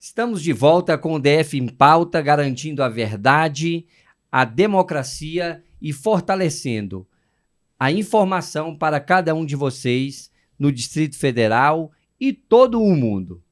Estamos de volta com o DF em Pauta, garantindo a verdade, a democracia e fortalecendo a informação para cada um de vocês no Distrito Federal e todo o mundo.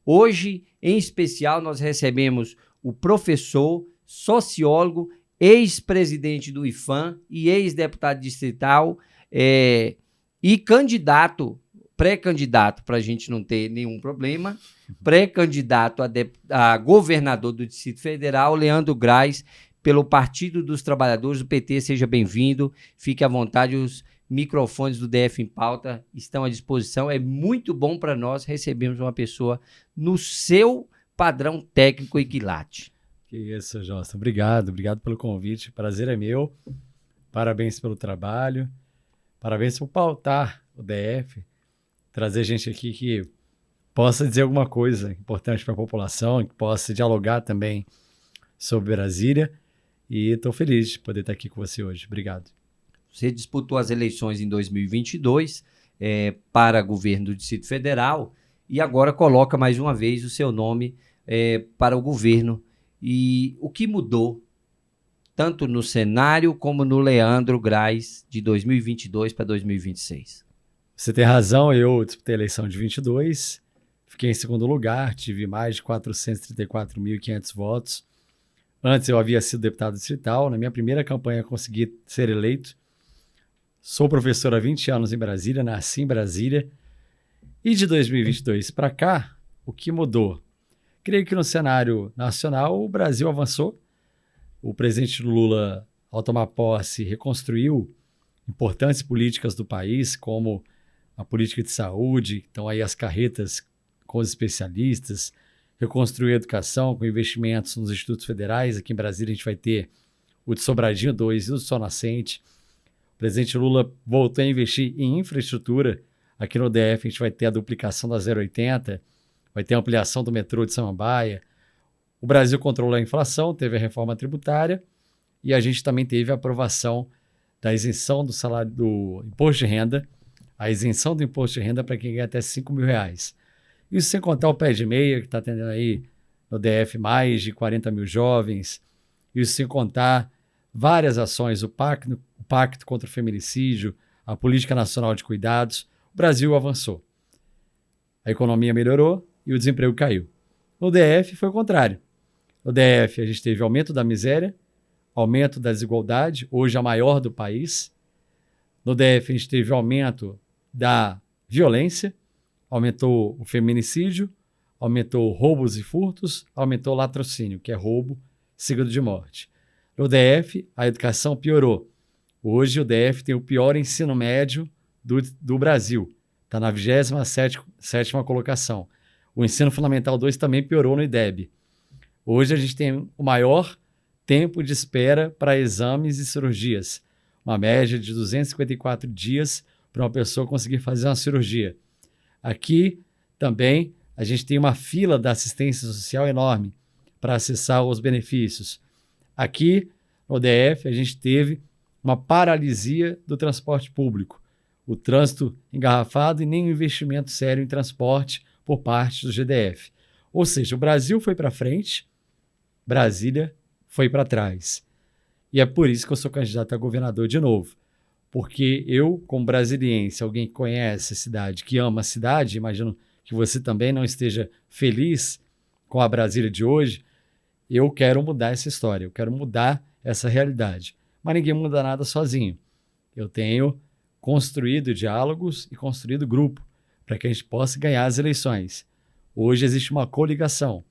Hoje, em especial, nós recebemos o professor, sociólogo, ex-presidente do IPHAN e ex-deputado distrital e candidato, pré-candidato, para a gente não ter nenhum problema, pré-candidato a governador do Distrito Federal, Leandro Grais, pelo Partido dos Trabalhadores do PT. Seja bem-vindo, fique à vontade, os microfones do DF em Pauta estão à disposição. É muito bom para nós recebermos uma pessoa no seu padrão técnico e quilate. Que isso, Josta. Obrigado pelo convite. Prazer é meu. Parabéns pelo trabalho. Parabéns por pautar o DF. Trazer gente aqui que possa dizer alguma coisa importante para a população, que possa dialogar também sobre Brasília. E estou feliz de poder estar aqui com você hoje. Obrigado. Você disputou as eleições em 2022 para governo do Distrito Federal e agora coloca mais uma vez o seu nome para o governo. E o que mudou, tanto no cenário como no Leandro Grais, de 2022 para 2026? Você tem razão, eu disputei a eleição de 22, fiquei em segundo lugar, tive mais de 434.500 votos. Antes eu havia sido deputado distrital, na minha primeira campanha consegui ser eleito. Sou professor há 20 anos em Brasília, nasci em Brasília. E de 2022 para cá, o que mudou? Creio que no cenário nacional o Brasil avançou. O presidente Lula, ao tomar posse, reconstruiu importantes políticas do país, como a política de saúde, então aí as carretas com os especialistas, reconstruiu a educação com investimentos nos institutos federais. Aqui em Brasília a gente vai ter o de Sobradinho 2 e o do Sol Nascente. O presidente Lula voltou a investir em infraestrutura. Aqui no DF a gente vai ter a duplicação da 080, vai ter a ampliação do metrô de Samambaia. O Brasil controlou a inflação, teve a reforma tributária e a gente também teve a aprovação da isenção do salário do imposto de renda, a isenção do imposto de renda para quem ganha até R$5 mil. Isso sem contar o pé de meia, que está atendendo aí no DF mais de 40 mil jovens. Isso sem contar várias ações, o Pacto contra o Feminicídio, a Política Nacional de Cuidados. O Brasil avançou. A economia melhorou e o desemprego caiu. No DF foi o contrário. No DF a gente teve aumento da miséria, aumento da desigualdade, hoje a maior do país. No DF a gente teve aumento da violência, aumentou o feminicídio, aumentou roubos e furtos, aumentou o latrocínio, que é roubo seguido de morte. No DF, a educação piorou. Hoje o DF tem o pior ensino médio do Brasil. Está na 27ª colocação. O ensino fundamental 2 também piorou no IDEB. Hoje a gente tem o maior tempo de espera para exames e cirurgias. Uma média de 254 dias para uma pessoa conseguir fazer uma cirurgia. Aqui também a gente tem uma fila da assistência social enorme para acessar os benefícios. Aqui no DF a gente teve uma paralisia do transporte público, o trânsito engarrafado e nem um investimento sério em transporte por parte do GDF. Ou seja, o Brasil foi para frente, Brasília foi para trás. E é por isso que eu sou candidato a governador de novo. Porque eu, como brasiliense, alguém que conhece a cidade, que ama a cidade, imagino que você também não esteja feliz com a Brasília de hoje, eu quero mudar essa história, eu quero mudar essa realidade. Mas ninguém muda nada sozinho. Eu tenho construído diálogos e construído grupo para que a gente possa ganhar as eleições. Hoje existe uma coligação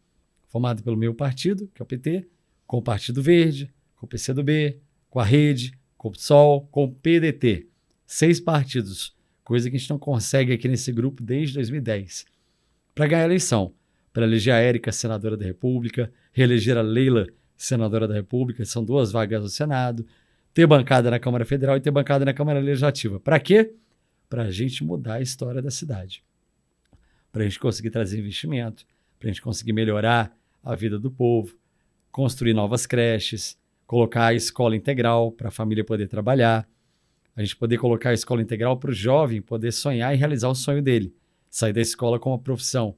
formada pelo meu partido, que é o PT, com o Partido Verde, com o PCdoB, com a Rede, com o PSOL, com o PDT. 6 partidos, coisa que a gente não consegue aqui nesse grupo desde 2010. Para ganhar a eleição, para eleger a Érica, senadora da República, reeleger a Leila, senadora da República, são 2 vagas no Senado, ter bancada na Câmara Federal e ter bancada na Câmara Legislativa. Para quê? Para a gente mudar a história da cidade. Para a gente conseguir trazer investimento, para a gente conseguir melhorar a vida do povo, construir novas creches, colocar a escola integral para a família poder trabalhar, a gente poder colocar a escola integral para o jovem poder sonhar e realizar o sonho dele, sair da escola com uma profissão,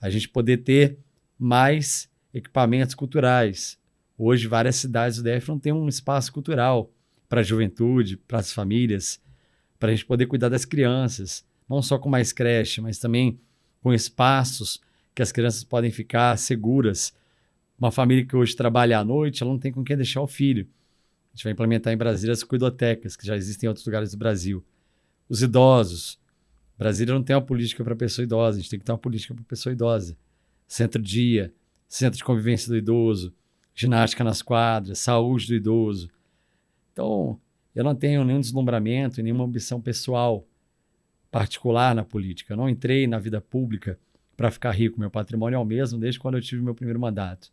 a gente poder ter mais equipamentos culturais. Hoje, várias cidades do DF não têm um espaço cultural para a juventude, para as famílias, para a gente poder cuidar das crianças, não só com mais creche, mas também com espaços que as crianças podem ficar seguras. Uma família que hoje trabalha à noite, ela não tem com quem deixar o filho. A gente vai implementar em Brasília as cuidotecas, que já existem em outros lugares do Brasil. Os idosos. Brasília não tem uma política para pessoa idosa, a gente tem que ter uma política para pessoa idosa. Centro-dia, centro de convivência do idoso, ginástica nas quadras, saúde do idoso. Então, eu não tenho nenhum deslumbramento, nenhuma ambição pessoal particular na política. Eu não entrei na vida pública para ficar rico. Meu patrimônio é o mesmo desde quando eu tive meu primeiro mandato.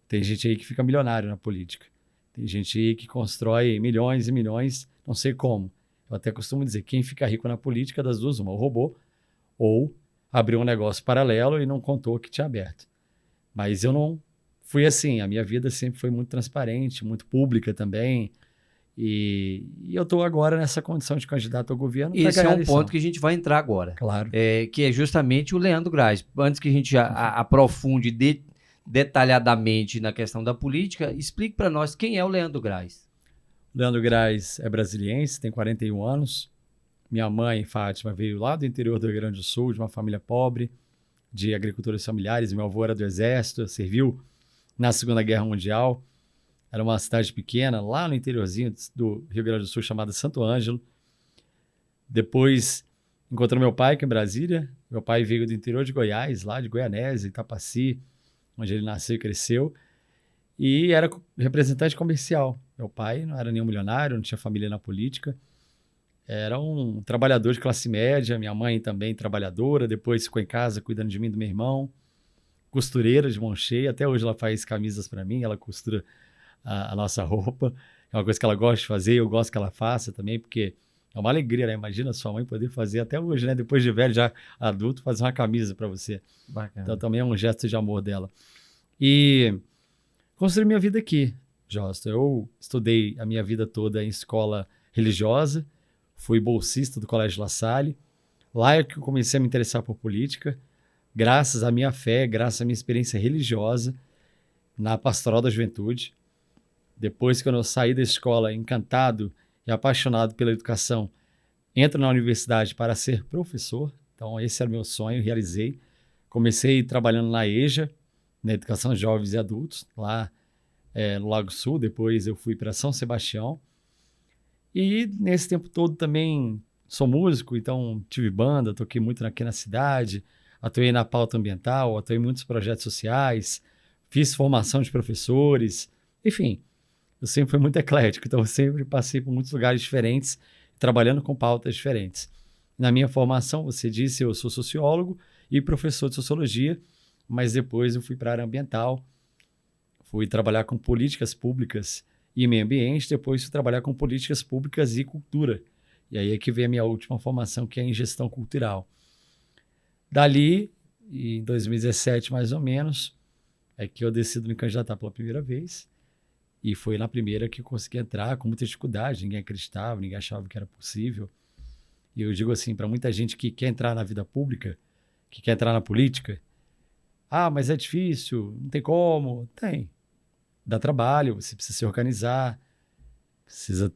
Tem gente aí que fica milionário na política. Tem gente aí que constrói milhões e milhões, não sei como. Eu até costumo dizer, quem fica rico na política, das duas, uma, ou roubou, ou abriu um negócio paralelo e não contou que tinha aberto. Mas eu não fui assim. A minha vida sempre foi muito transparente, muito pública também. E eu estou agora nessa condição de candidato ao governo para Esse ganhar é a um eleição. ponto que a gente vai entrar agora. Claro. Que é justamente o Leandro Graz. Antes que a gente aprofunde detalhadamente na questão da política, explique para nós quem é o Leandro Graz. Leandro Graz é brasiliense, tem 41 anos. Minha mãe, Fátima, veio lá do interior do Rio Grande do Sul, de uma família pobre, de agricultores familiares. Meu avô era do Exército, serviu na Segunda Guerra Mundial. Era uma cidade pequena, lá no interiorzinho do Rio Grande do Sul, chamada Santo Ângelo. Depois encontrou meu pai aqui em Brasília. Meu pai veio do interior de Goiás, lá de Goianésia, Itapaci, onde ele nasceu e cresceu. E era representante comercial. Meu pai não era nenhum milionário, não tinha família na política. Era um trabalhador de classe média. Minha mãe também trabalhadora. Depois ficou em casa cuidando de mim e do meu irmão. Costureira de mão cheia. Até hoje ela faz camisas para mim. Ela costura a nossa roupa. É uma coisa que ela gosta de fazer. Eu gosto que ela faça também, porque é uma alegria, né? Imagina sua mãe poder fazer até hoje, né? Depois de velho, já adulto, fazer uma camisa para você. Bacana. Então também é um gesto de amor dela. E construí minha vida aqui, Josta. Eu estudei a minha vida toda em escola religiosa, fui bolsista do Colégio La Salle. Lá é que eu comecei a me interessar por política, graças à minha fé, graças à minha experiência religiosa na Pastoral da Juventude. Depois que eu saí da escola encantado e apaixonado pela educação, entro na universidade para ser professor. Então esse era o meu sonho, realizei. Comecei trabalhando na EJA, na Educação de Jovens e Adultos, lá no Lago Sul. Depois eu fui para São Sebastião. E nesse tempo todo também sou músico, então tive banda, toquei muito aqui na cidade, atuei na pauta ambiental, atuei em muitos projetos sociais, fiz formação de professores, enfim, eu sempre fui muito eclético, então eu sempre passei por muitos lugares diferentes, trabalhando com pautas diferentes. Na minha formação, você disse, eu sou sociólogo e professor de sociologia, mas depois eu fui para a área ambiental, fui trabalhar com políticas públicas e meio ambiente, depois fui trabalhar com políticas públicas e cultura. E aí é que vem a minha última formação, que é em gestão cultural. Dali, em 2017 mais ou menos, é que eu decido me candidatar pela primeira vez. E foi na primeira que eu consegui entrar com muita dificuldade, ninguém acreditava, ninguém achava que era possível. E eu digo assim, para muita gente que quer entrar na vida pública, que quer entrar na política, mas é difícil, não tem como. Tem. Dá trabalho, você precisa se organizar, precisa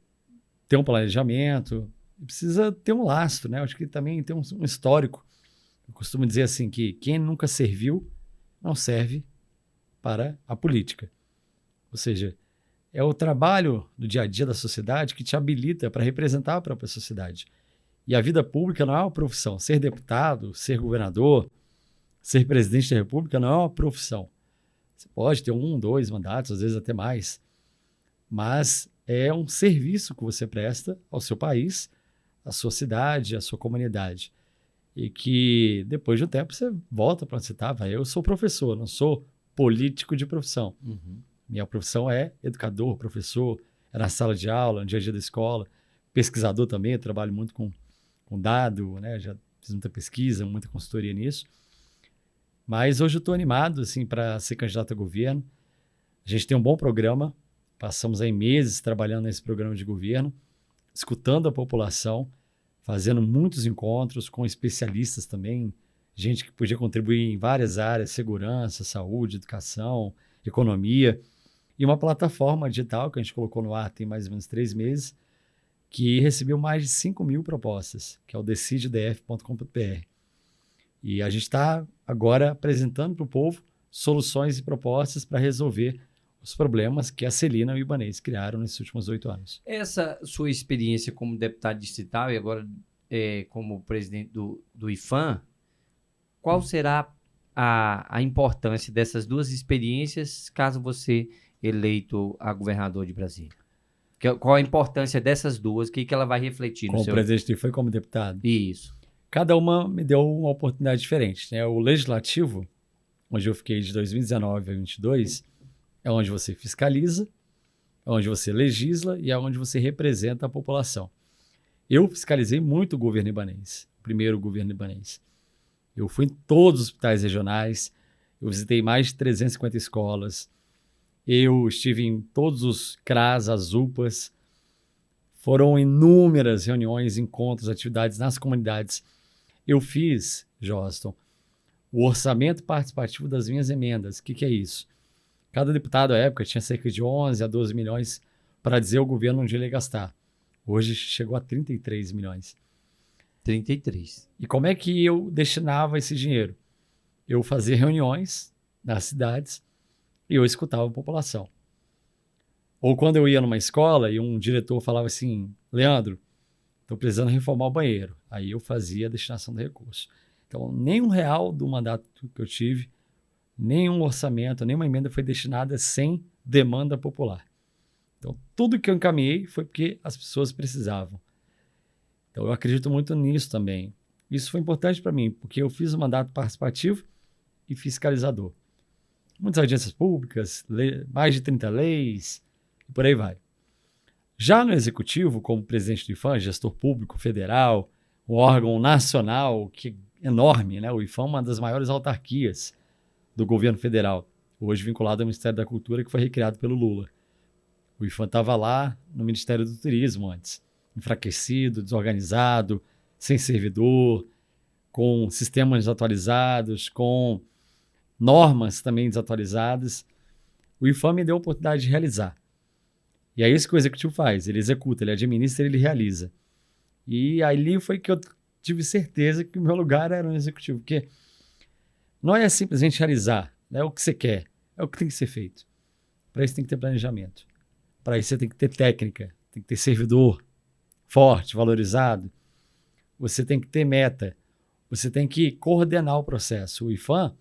ter um planejamento, precisa ter um lastro, né? Eu acho que também tem um histórico. Eu costumo dizer assim que quem nunca serviu não serve para a política. Ou seja, é o trabalho do dia a dia da sociedade que te habilita para representar a própria sociedade. E a vida pública não é uma profissão. Ser deputado, ser governador, ser presidente da República não é uma profissão. Você pode ter 1, 2 mandatos, às vezes até mais, mas é um serviço que você presta ao seu país, à sua cidade, à sua comunidade. E que depois de um tempo você volta para onde você estava. Eu sou professor, não sou político de profissão. Uhum. Minha profissão é educador, professor, é na sala de aula, no dia a dia da escola, pesquisador também, eu trabalho muito com dado, né? Já fiz muita pesquisa, muita consultoria nisso. Mas hoje eu estou animado assim, para ser candidato a governo. A gente tem um bom programa, passamos aí meses trabalhando nesse programa de governo, escutando a população, fazendo muitos encontros com especialistas também gente que podia contribuir em várias áreas, segurança, saúde, educação, economia, e uma plataforma digital que a gente colocou no ar tem mais ou menos 3 meses, que recebeu mais de 5.000 propostas, que é o decidedf.com.br. E a gente está agora apresentando para o povo soluções e propostas para resolver os problemas que a Celina e o Ibanez criaram nesses últimos 8 anos. Essa sua experiência como deputado distrital e agora como presidente do IPHAN, qual será a importância dessas duas experiências caso você eleito a governador de Brasília? Qual a importância dessas duas? O que ela vai refletir no Como seu... presidente e foi como deputado. Isso. Cada uma me deu uma oportunidade diferente, né? O legislativo, onde eu fiquei de 2019 a 2022, é onde você fiscaliza, é onde você legisla e é onde você representa a população. Eu fiscalizei muito o governo ibanês, o primeiro governo ibanês. Eu fui em todos os hospitais regionais, eu visitei mais de 350 escolas, eu estive em todos os CRAS, as UPAs, foram inúmeras reuniões, encontros, atividades nas comunidades. Eu fiz, Joston, o orçamento participativo das minhas emendas. O que é isso? Cada deputado à época tinha cerca de 11 a 12 milhões para dizer ao governo onde ele ia gastar. Hoje chegou a 33 milhões. 33. E como é que eu destinava esse dinheiro? Eu fazia reuniões nas cidades e eu escutava a população. Ou quando eu ia numa escola e um diretor falava assim, Leandro, estou precisando reformar o banheiro. Aí eu fazia a destinação do recurso. Então, nem R$1 do mandato que eu tive, nenhum orçamento, nenhuma emenda foi destinada sem demanda popular. Então, tudo que eu encaminhei foi porque as pessoas precisavam. Então, eu acredito muito nisso também. Isso foi importante para mim, porque eu fiz um mandato participativo e fiscalizador. Muitas audiências públicas, mais de 30 leis, e por aí vai. Já no Executivo, como presidente do IPHAN, gestor público federal, um órgão nacional que é enorme, né? O IPHAN é uma das maiores autarquias do governo federal, hoje vinculado ao Ministério da Cultura, que foi recriado pelo Lula. O IPHAN estava lá no Ministério do Turismo antes, enfraquecido, desorganizado, sem servidor, com sistemas desatualizados, com normas também desatualizadas. O IPHAN me deu a oportunidade de realizar. E é isso que o Executivo faz, ele executa, ele administra, ele realiza. E ali foi que eu tive certeza que o meu lugar era no Executivo, porque não é simplesmente realizar, não é o que você quer, é o que tem que ser feito. Para isso tem que ter planejamento, para isso você tem que ter técnica, tem que ter servidor forte, valorizado, você tem que ter meta, você tem que coordenar o processo. O IPHAN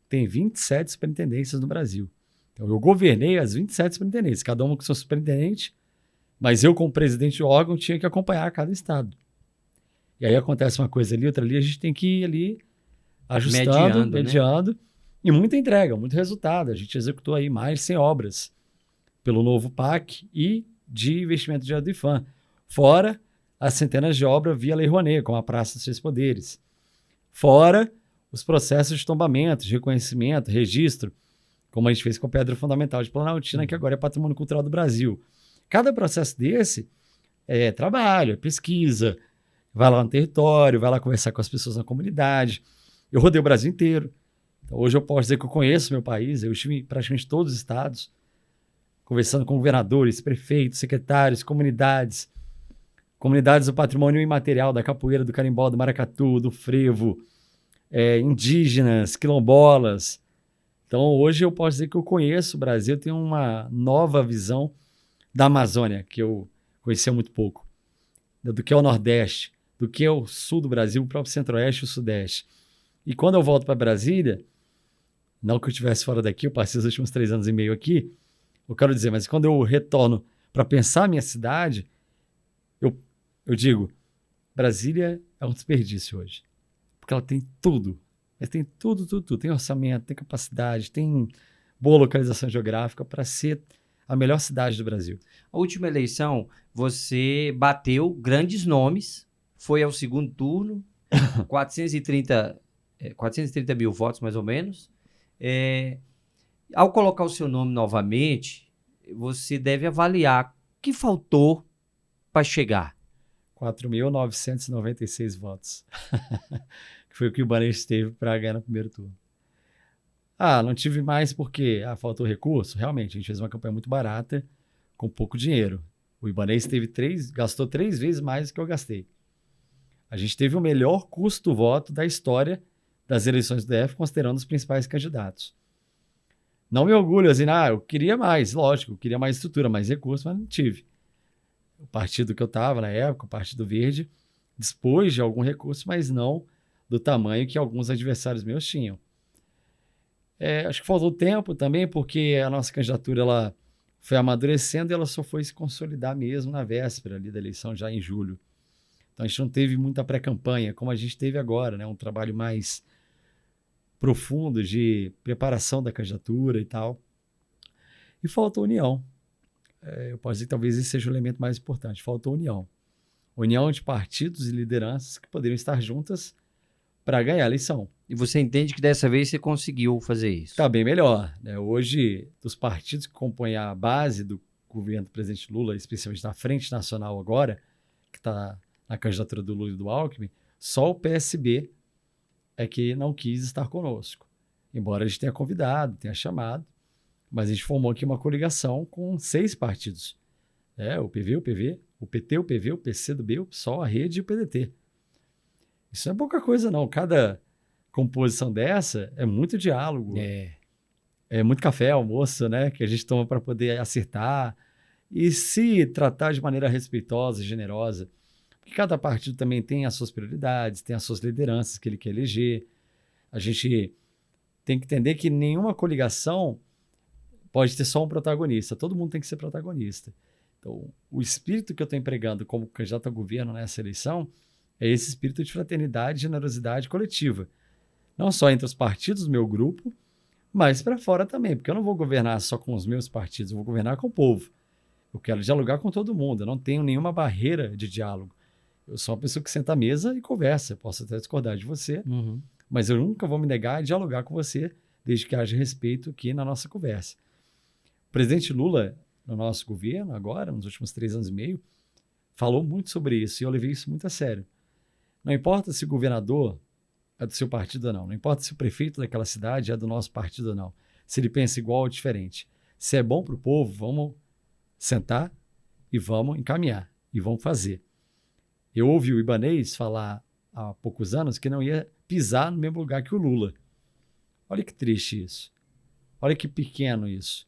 tem 27 superintendências no Brasil. Então, eu governei as 27 superintendências, cada uma com seu superintendente, mas eu, como presidente do órgão, tinha que acompanhar cada estado. E aí acontece uma coisa ali, outra ali, a gente tem que ir ali ajustando, mediando, né? E muita entrega, muito resultado. A gente executou aí mais de 100 obras pelo novo PAC e de investimento direto do IPHAN, fora as centenas de obras via Lei Rouanet, como a Praça dos 6 Poderes, fora os processos de tombamento, de reconhecimento, registro, como a gente fez com a Pedra Fundamental de Planaltina, que agora é Patrimônio Cultural do Brasil. Cada processo desse é trabalho, é pesquisa, vai lá no território, vai lá conversar com as pessoas na comunidade. Eu rodei o Brasil inteiro. Então, hoje eu posso dizer que eu conheço meu país, eu estive em praticamente todos os estados, conversando com governadores, prefeitos, secretários, comunidades do patrimônio imaterial, da capoeira, do carimbó, do maracatu, do frevo, indígenas, quilombolas. Então, hoje eu posso dizer que eu conheço o Brasil, tenho uma nova visão da Amazônia, que eu conhecia muito pouco, do que é o Nordeste, do que é o Sul do Brasil, o próprio Centro-Oeste e o Sudeste. E quando eu volto para Brasília, não que eu estivesse fora daqui, eu passei os últimos 3 anos e meio aqui, eu quero dizer, mas quando eu retorno para pensar a minha cidade, eu digo, Brasília é um desperdício hoje, porque ela tem tudo. Ela tem tudo. Tem orçamento, tem capacidade, tem boa localização geográfica para ser a melhor cidade do Brasil. A última eleição, você bateu grandes nomes, foi ao segundo turno, 430 mil votos, mais ou menos. Ao colocar o seu nome novamente, você deve avaliar o que faltou para chegar. 4.996 votos. que foi o que o Ibanez teve para ganhar no primeiro turno. Não tive mais porque faltou recurso. Realmente, a gente fez uma campanha muito barata, com pouco dinheiro. O Ibanez gastou 3 vezes mais do que eu gastei. A gente teve o melhor custo do voto da história das eleições do DF, considerando os principais candidatos. Não me orgulho, assim, eu queria mais, lógico, eu queria mais estrutura, mais recurso, mas não tive. O partido que eu estava na época, o Partido Verde, dispôs de algum recurso, mas não do tamanho que alguns adversários meus tinham. Acho que faltou tempo também, porque a nossa candidatura ela foi amadurecendo e ela só foi se consolidar mesmo na véspera ali da eleição, já em julho. Então a gente não teve muita pré-campanha, como a gente teve agora, né? Um trabalho mais profundo de preparação da candidatura e tal. E faltou união. Eu posso dizer que talvez esse seja o elemento mais importante. Faltou união. União de partidos e lideranças que poderiam estar juntas para ganhar a eleição. E você entende que dessa vez você conseguiu fazer isso? Está bem melhor, né? Hoje, dos partidos que compõem a base do governo do presidente Lula, especialmente na Frente Nacional agora, que está na candidatura do Lula e do Alckmin, só o PSB é que não quis estar conosco. Embora a gente tenha convidado, tenha chamado, mas a gente formou aqui uma coligação com 6 partidos. O PV, o PV, o PT, o PV, o PCdoB, o PSOL, a Rede e o PDT. Isso não é pouca coisa, não. Cada composição dessa é muito diálogo. É muito café, almoço, né? Que a gente toma para poder acertar e se tratar de maneira respeitosa e generosa. Porque cada partido também tem as suas prioridades, tem as suas lideranças que ele quer eleger. A gente tem que entender que nenhuma coligação pode ter só um protagonista. Todo mundo tem que ser protagonista. Então, o espírito que eu estou empregando como candidato a governo nessa eleição é esse espírito de fraternidade e generosidade coletiva. Não só entre os partidos do meu grupo, mas para fora também, porque eu não vou governar só com os meus partidos, eu vou governar com o povo. Eu quero dialogar com todo mundo, eu não tenho nenhuma barreira de diálogo. Eu sou uma pessoa que senta à mesa e conversa. Posso até discordar de você, mas eu nunca vou me negar a dialogar com você, desde que haja respeito aqui na nossa conversa. O presidente Lula, no nosso governo, agora, nos últimos 3 anos e meio, falou muito sobre isso e eu levei isso muito a sério. Não importa se o governador é do seu partido ou não, não importa se o prefeito daquela cidade é do nosso partido ou não, se ele pensa igual ou diferente. Se é bom para o povo, vamos sentar e vamos encaminhar e vamos fazer. Eu ouvi o Ibanez falar há poucos anos que não ia pisar no mesmo lugar que o Lula. Olha que triste isso. Olha que pequeno isso.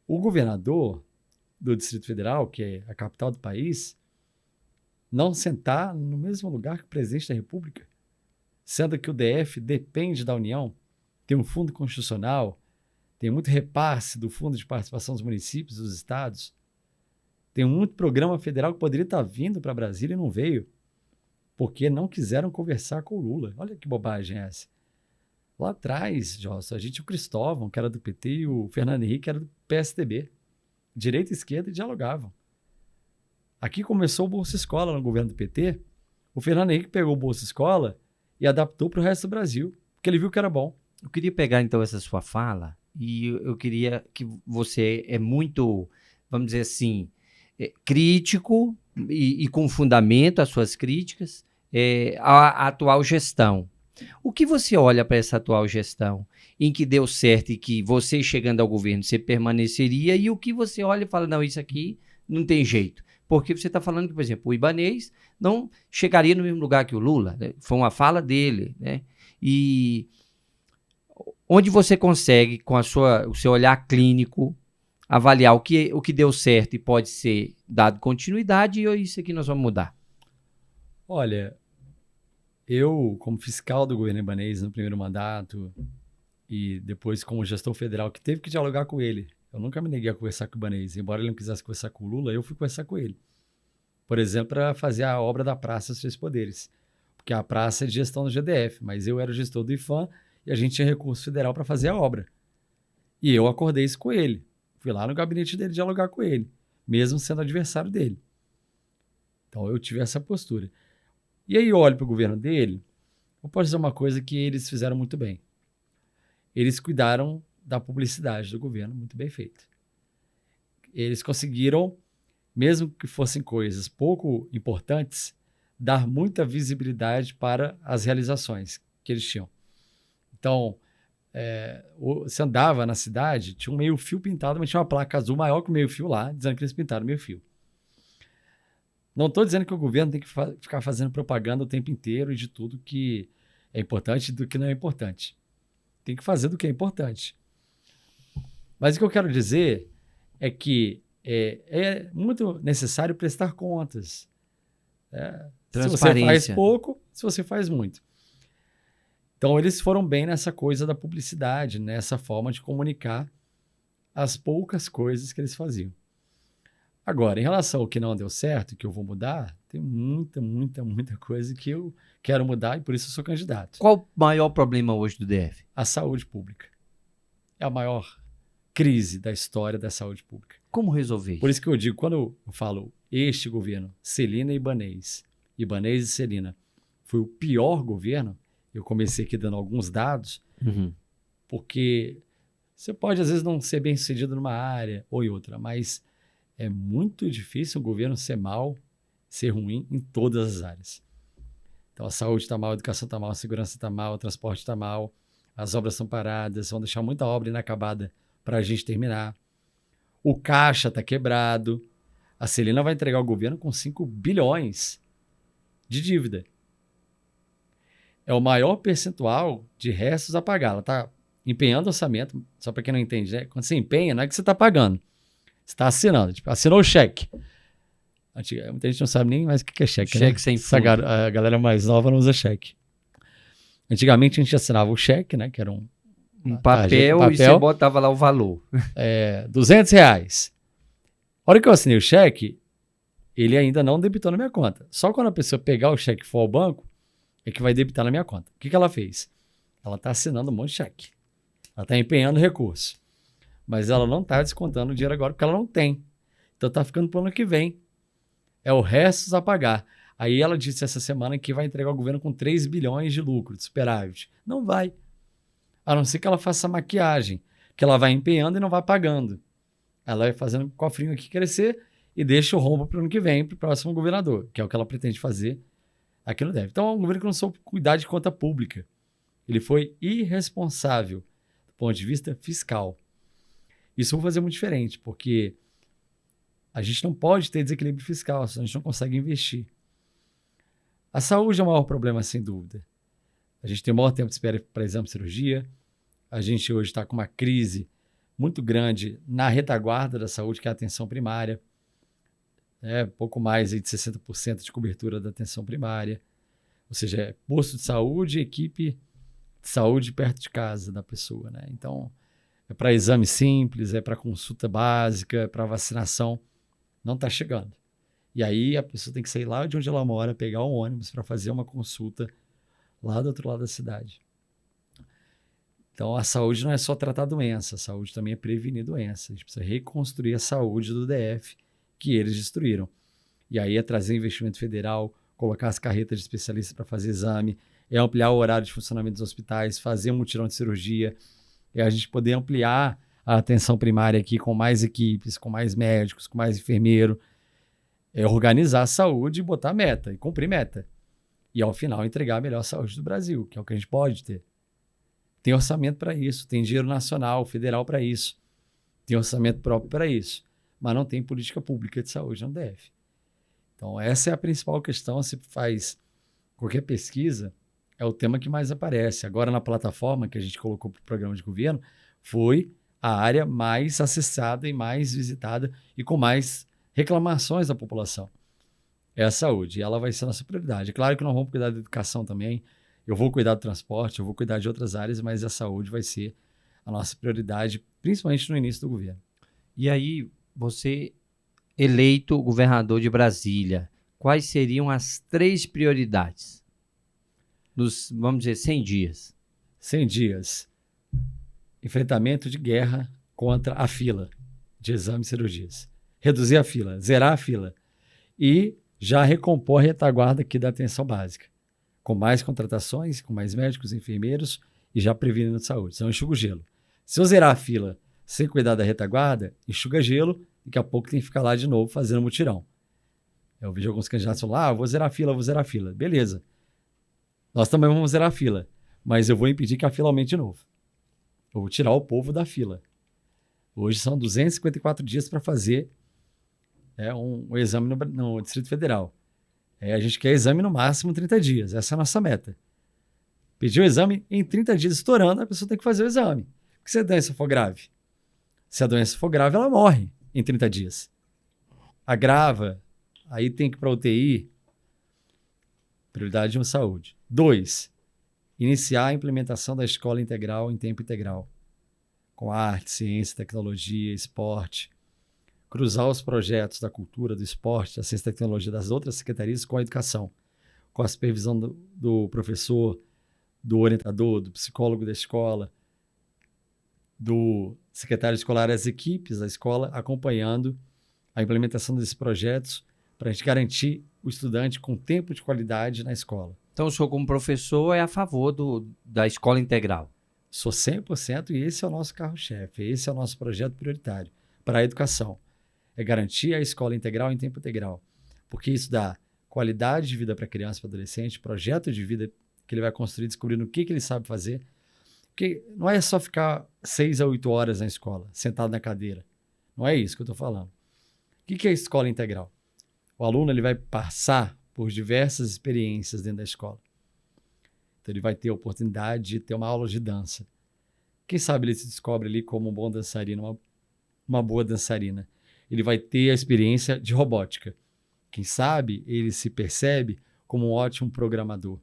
O governador do Distrito Federal, que é a capital do país, não sentar no mesmo lugar que o presidente da República, sendo que o DF depende da União, tem um fundo constitucional, tem muito repasse do fundo de participação dos municípios e dos estados, tem muito programa federal que poderia estar vindo para Brasília e não veio, porque não quiseram conversar com o Lula. Olha que bobagem é essa. Lá atrás, Jossa, a gente tinha o Cristóvão, que era do PT, e o Fernando Henrique, que era do PSDB. Direita e esquerda dialogavam. Aqui começou o Bolsa Escola no governo do PT. O Fernando Henrique pegou o Bolsa Escola e adaptou para o resto do Brasil, porque ele viu que era bom. Eu queria pegar, então, essa sua fala e eu queria que você é muito, vamos dizer assim, crítico e com fundamento as suas críticas à atual gestão. O que você olha para essa atual gestão, em que deu certo e que você chegando ao governo você permaneceria, e o que você olha e fala, não, isso aqui não tem jeito? Porque você está falando que, por exemplo, o Ibanez não chegaria no mesmo lugar que o Lula, né? Foi uma fala dele, né? E onde você consegue, com o seu olhar clínico, avaliar o que deu certo e pode ser dado continuidade, e isso aqui nós vamos mudar? Olha, eu, como fiscal do governo Ibanez no primeiro mandato e depois como gestor federal que teve que dialogar com ele, eu nunca me neguei a conversar com o Ibanez. Embora ele não quisesse conversar com o Lula, eu fui conversar com ele. Por exemplo, para fazer a obra da Praça dos Três Poderes. Porque a praça é de gestão do GDF, mas eu era o gestor do IPHAN e a gente tinha recurso federal para fazer a obra. E eu acordei isso com ele. Fui lá no gabinete dele dialogar com ele, mesmo sendo adversário dele. Então eu tive essa postura. E aí eu olho para o governo dele, eu posso dizer uma coisa que eles fizeram muito bem. Eles cuidaram da publicidade do governo, muito bem feito. Eles conseguiram, mesmo que fossem coisas pouco importantes, dar muita visibilidade para as realizações que eles tinham. Então, você andava na cidade, tinha um meio-fio pintado, mas tinha uma placa azul maior que o meio-fio lá, dizendo que eles pintaram meio-fio. Não estou dizendo que o governo tem que ficar fazendo propaganda o tempo inteiro de tudo que é importante e do que não é importante. Tem que fazer do que é importante. Mas o que eu quero dizer é que é muito necessário prestar contas. Se você faz pouco, se você faz muito. Então, eles foram bem nessa coisa da publicidade, nessa forma de comunicar as poucas coisas que eles faziam. Agora, em relação ao que não deu certo, que eu vou mudar, tem muita coisa que eu quero mudar e por isso eu sou candidato. Qual o maior problema hoje do DF? A saúde pública. É a maior crise da história da saúde pública. Como resolver isso? Por isso que eu digo, quando eu falo este governo, Celina e Ibanez e Celina, foi o pior governo, eu comecei aqui dando alguns dados, porque você pode, às vezes, não ser bem sucedido numa área ou em outra, mas é muito difícil um governo ser mal, ser ruim em todas as áreas. Então, a saúde está mal, a educação está mal, a segurança está mal, o transporte está mal, as obras estão paradas, vão deixar muita obra inacabada para a gente terminar. O caixa está quebrado. A Celina vai entregar o governo com 5 bilhões de dívida. É o maior percentual de restos a pagar. Ela está empenhando orçamento, só para quem não entende, né? Quando você empenha, não é que você está pagando. Você está assinando. Tipo, assinou o cheque. Muita gente não sabe nem mais o que é cheque. Cheque, né? Sem fundo. A galera mais nova não usa cheque. Antigamente a gente assinava o cheque, né? Que era um papel e você botava lá o valor. R$200. A hora que eu assinei o cheque, ele ainda não debitou na minha conta. Só quando a pessoa pegar o cheque e for ao banco, é que vai debitar na minha conta. O que ela fez? Ela está assinando um monte de cheque. Ela está empenhando recurso. Mas ela não está descontando o dinheiro agora, porque ela não tem. Então está ficando para o ano que vem. É o restos a pagar. Aí ela disse essa semana que vai entregar o governo com 3 bilhões de lucro, de superávit. Não vai. A não ser que ela faça maquiagem, que ela vai empenhando e não vai pagando. Ela vai fazendo o cofrinho aqui crescer e deixa o rombo para o ano que vem, para o próximo governador, que é o que ela pretende fazer aqui no DF. Então é um governo que não soube cuidar de conta pública. Ele foi irresponsável do ponto de vista fiscal. Isso eu vou fazer muito diferente, porque a gente não pode ter desequilíbrio fiscal, senão a gente não consegue investir. A saúde é o maior problema, sem dúvida. A gente tem o maior tempo de espera para exame e cirurgia. A gente hoje está com uma crise muito grande na retaguarda da saúde, que é a atenção primária. Pouco mais aí de 60% de cobertura da atenção primária. Ou seja, é posto de saúde e equipe de saúde perto de casa da pessoa, né? Então, é para exame simples, é para consulta básica, é para vacinação. Não está chegando. E aí a pessoa tem que sair lá de onde ela mora, pegar um ônibus para fazer uma consulta lá do outro lado da cidade. Então, a saúde não é só tratar doença, a saúde também é prevenir doença. A gente precisa reconstruir a saúde do DF que eles destruíram. E aí é trazer investimento federal, colocar as carretas de especialistas para fazer exame, é ampliar o horário de funcionamento dos hospitais, fazer um mutirão de cirurgia, é a gente poder ampliar a atenção primária aqui com mais equipes, com mais médicos, com mais enfermeiro, é organizar a saúde e botar meta, e cumprir meta. E, ao final, entregar a melhor saúde do Brasil, que é o que a gente pode ter. Tem orçamento para isso, tem dinheiro nacional, federal para isso, tem orçamento próprio para isso, mas não tem política pública de saúde no DF. Então, essa é a principal questão. Se faz qualquer pesquisa, é o tema que mais aparece. Agora, na plataforma que a gente colocou para o programa de governo, foi a área mais acessada e mais visitada e com mais reclamações da população. É a saúde, e ela vai ser a nossa prioridade. É claro que nós vamos cuidar da educação também, eu vou cuidar do transporte, eu vou cuidar de outras áreas, mas a saúde vai ser a nossa prioridade, principalmente no início do governo. E aí, você eleito governador de Brasília, quais seriam as 3 prioridades nos, vamos dizer, 100 dias? 100 dias. Enfrentamento de guerra contra a fila de exames e cirurgias. Reduzir a fila, zerar a fila. E já recompor a retaguarda aqui da atenção básica. Com mais contratações, com mais médicos, enfermeiros e já prevenindo de saúde. Então, enxuga o gelo. Se eu zerar a fila sem cuidar da retaguarda, enxuga gelo, daqui a pouco tem que ficar lá de novo fazendo mutirão. Eu vejo alguns candidatos falando, vou zerar a fila. Beleza. Nós também vamos zerar a fila. Mas eu vou impedir que a fila aumente de novo. Eu vou tirar o povo da fila. Hoje são 254 dias para fazer um exame no Distrito Federal. A gente quer exame no máximo 30 dias. Essa é a nossa meta. Pedir o exame em 30 dias estourando, a pessoa tem que fazer o exame. Porque se a doença for grave? Se a doença for grave, ela morre em 30 dias. Agrava, aí tem que ir para UTI. Prioridade 1, saúde. 2, iniciar a implementação da escola integral em tempo integral. Com arte, ciência, tecnologia, esporte. Cruzar os projetos da cultura, do esporte, da ciência e tecnologia das outras secretarias com a educação. Com a supervisão do professor, do orientador, do psicólogo da escola, do secretário escolar, as equipes da escola acompanhando a implementação desses projetos para a gente garantir o estudante com tempo de qualidade na escola. Então, o senhor, como professor, é a favor da escola integral? Sou 100% e esse é o nosso carro-chefe, esse é o nosso projeto prioritário para a educação. É garantir a escola integral em tempo integral, porque isso dá qualidade de vida para a criança e para o adolescente, projeto de vida que ele vai construir, descobrindo o que ele sabe fazer. Porque não é só ficar 6 a 8 horas na escola, sentado na cadeira. Não é isso que eu estou falando. O que é a escola integral? O aluno ele vai passar por diversas experiências dentro da escola. Então, ele vai ter a oportunidade de ter uma aula de dança. Quem sabe ele se descobre ali como um bom dançarino, uma boa dançarina. Ele vai ter a experiência de robótica. Quem sabe ele se percebe como um ótimo programador.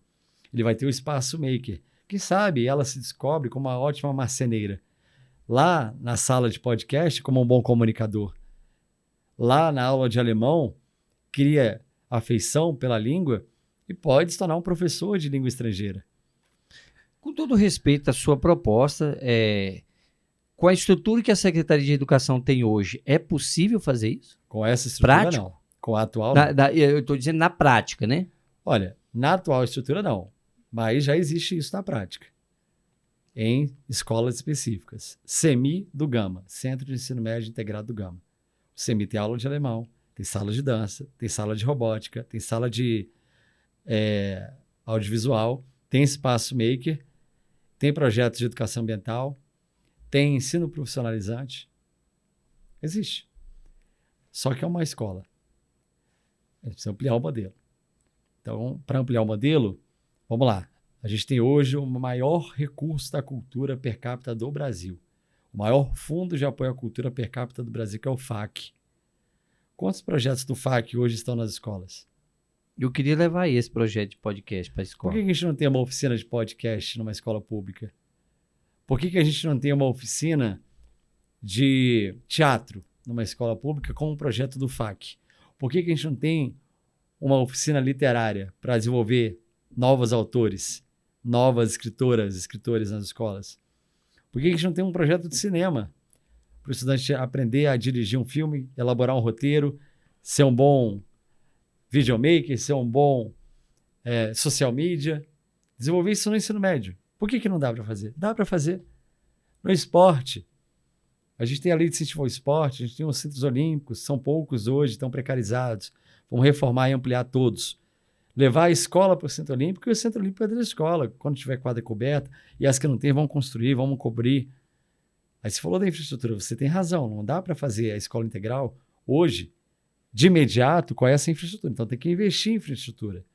Ele vai ter o espaço maker. Quem sabe ela se descobre como uma ótima marceneira. Lá na sala de podcast, como um bom comunicador. Lá na aula de alemão, cria afeição pela língua e pode se tornar um professor de língua estrangeira. Com todo respeito à sua proposta, com a estrutura que a Secretaria de Educação tem hoje, é possível fazer isso? Com essa estrutura, Prático? não. Com a atual, não. Eu estou dizendo na prática, né? Olha, na atual estrutura, não. Mas já existe isso na prática. Em escolas específicas. CEMI do Gama, Centro de Ensino Médio Integrado do Gama. O CEMI tem aula de alemão, tem sala de dança, tem sala de robótica, tem sala de audiovisual, tem espaço maker, tem projetos de educação ambiental, tem ensino profissionalizante. Existe. Só que é uma escola. A gente precisa ampliar o modelo. Então, para ampliar o modelo, vamos lá. A gente tem hoje o maior recurso da cultura per capita do Brasil. O maior fundo de apoio à cultura per capita do Brasil, que é o FAC. Quantos projetos do FAC hoje estão nas escolas? Eu queria levar esse projeto de podcast para a escola. Por que a gente não tem uma oficina de podcast numa escola pública? Por que a gente não tem uma oficina de teatro numa escola pública com um projeto do FAC? Por que a gente não tem uma oficina literária para desenvolver novos autores, novas escritores nas escolas? Por que a gente não tem um projeto de cinema para o estudante aprender a dirigir um filme, elaborar um roteiro, ser um bom videomaker, ser um bom social media, desenvolver isso no ensino médio? Por que não dá para fazer? Dá para fazer. No esporte, a gente tem a lei de incentivo ao esporte, a gente tem os centros olímpicos, são poucos hoje, estão precarizados. Vamos reformar e ampliar todos. Levar a escola para o centro olímpico e o centro olímpico é da escola. Quando tiver quadra coberta, e as que não tem, vão construir, vamos cobrir. Aí você falou da infraestrutura, você tem razão, não dá para fazer a escola integral hoje, de imediato, com essa infraestrutura. Então tem que investir em infraestrutura.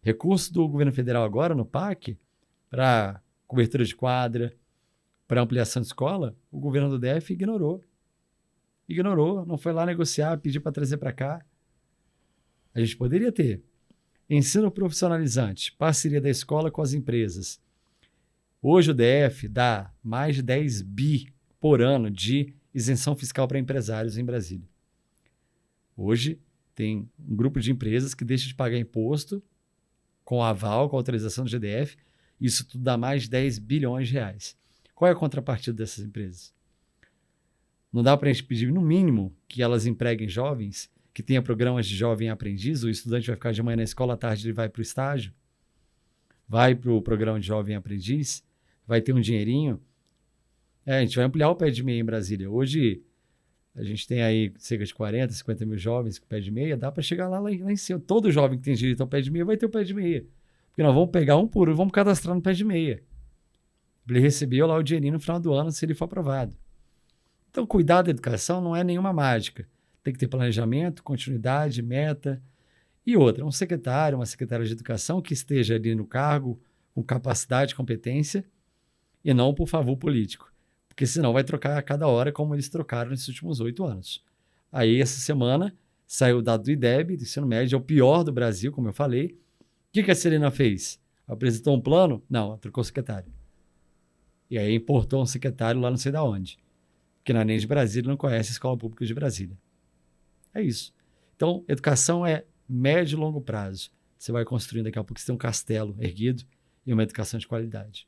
Recurso do governo federal agora, no PAC, para cobertura de quadra, para ampliação de escola, o governo do DF ignorou. Ignorou, não foi lá negociar, pedir para trazer para cá. A gente poderia ter ensino profissionalizante, parceria da escola com as empresas. Hoje o DF dá mais de 10 bi por ano de isenção fiscal para empresários em Brasília. Hoje tem um grupo de empresas que deixa de pagar imposto com aval, com autorização do GDF. Isso tudo dá mais de 10 bilhões de reais. Qual é a contrapartida dessas empresas? Não dá para a gente pedir, no mínimo, que elas empreguem jovens, que tenha programas de jovem aprendiz, o estudante vai ficar de manhã na escola, à tarde ele vai para o estágio, vai para o programa de jovem aprendiz, vai ter um dinheirinho. A gente vai ampliar o pé de meia em Brasília. Hoje, A gente tem aí cerca de 40, 50 mil jovens com pé de meia, dá para chegar lá em cima. Todo jovem que tem direito ao pé de meia vai ter o pé de meia. Porque nós vamos pegar um por um e vamos cadastrar no pé de meia. Ele recebeu lá o dinheirinho no final do ano se ele for aprovado. Então, cuidar da educação não é nenhuma mágica. Tem que ter planejamento, continuidade, meta. E outra, um secretário, uma secretária de educação que esteja ali no cargo com capacidade e competência e não por favor político. Porque senão vai trocar a cada hora como eles trocaram nesses últimos 8 anos. Aí, essa semana, saiu o dado do IDEB, do ensino médio, é o pior do Brasil, como eu falei. O que a Celina fez? Apresentou um plano? Não, ela trocou o secretário. E aí importou um secretário lá não sei de onde. Porque na NEM de Brasília não conhece a Escola Pública de Brasília. É isso. Então, educação é médio e longo prazo. Você vai construindo daqui a pouco, você tem um castelo erguido e uma educação de qualidade.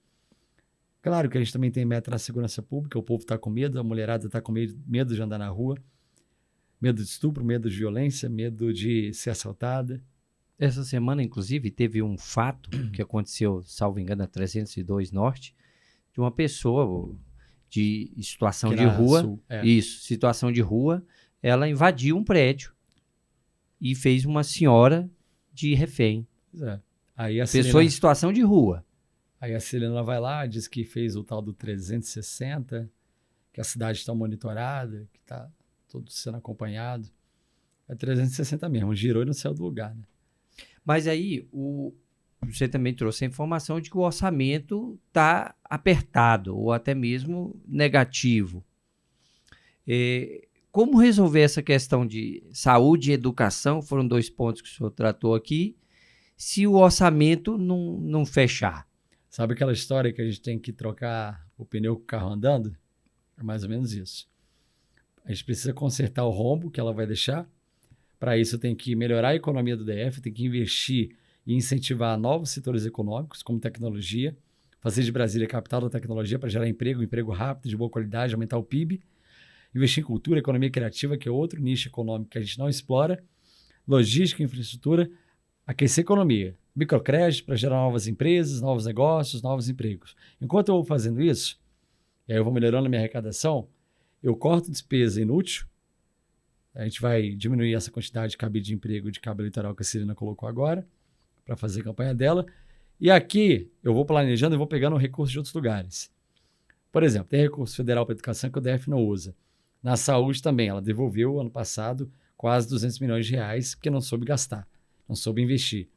Claro que a gente também tem meta na segurança pública, o povo está com medo, a mulherada está com medo de andar na rua, medo de estupro, medo de violência, medo de ser assaltada. Essa semana, inclusive, teve um fato que aconteceu, salvo engano, na 302 Norte, de uma pessoa de situação de rua, situação de rua, ela invadiu um prédio e fez uma senhora de refém. Aí a pessoa em situação de rua. Aí a Celina vai lá, diz que fez o tal do 360, que a cidade está monitorada, que está tudo sendo acompanhado. É 360 mesmo, girou e não saiu do lugar, né? Mas aí, você também trouxe a informação de que o orçamento está apertado, ou até mesmo negativo. Como resolver essa questão de saúde e educação, foram 2 pontos que o senhor tratou aqui, se o orçamento não fechar? Sabe aquela história que a gente tem que trocar o pneu com o carro andando? É mais ou menos isso. A gente precisa consertar o rombo que ela vai deixar. Para isso, tem que melhorar a economia do DF, tem que investir e incentivar novos setores econômicos, como tecnologia, fazer de Brasília a capital da tecnologia para gerar emprego rápido, de boa qualidade, aumentar o PIB, investir em cultura, economia criativa, que é outro nicho econômico que a gente não explora, logística, infraestrutura, aquecer a economia, microcrédito para gerar novas empresas, novos negócios, novos empregos. Enquanto eu vou fazendo isso, e aí eu vou melhorando a minha arrecadação, eu corto despesa inútil, a gente vai diminuir essa quantidade de cabide de emprego de cabo eleitoral que a Celina colocou agora, para fazer a campanha dela, e aqui eu vou planejando e vou pegando recursos de outros lugares. Por exemplo, tem recurso federal para educação que o DF não usa. Na saúde também, ela devolveu ano passado quase 200 milhões de reais, porque não soube gastar, não soube investir.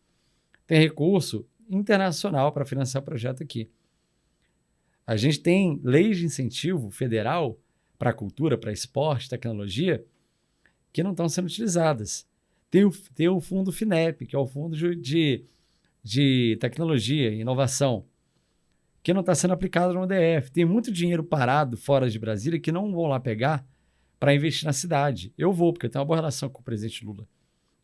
Tem recurso internacional para financiar o projeto aqui. A gente tem leis de incentivo federal para a cultura, para esporte, tecnologia, que não estão sendo utilizadas. Tem o fundo FINEP, que é o fundo de tecnologia e inovação, que não está sendo aplicado no DF. Tem muito dinheiro parado fora de Brasília que não vão lá pegar para investir na cidade. Eu vou, porque eu tenho uma boa relação com o presidente Lula.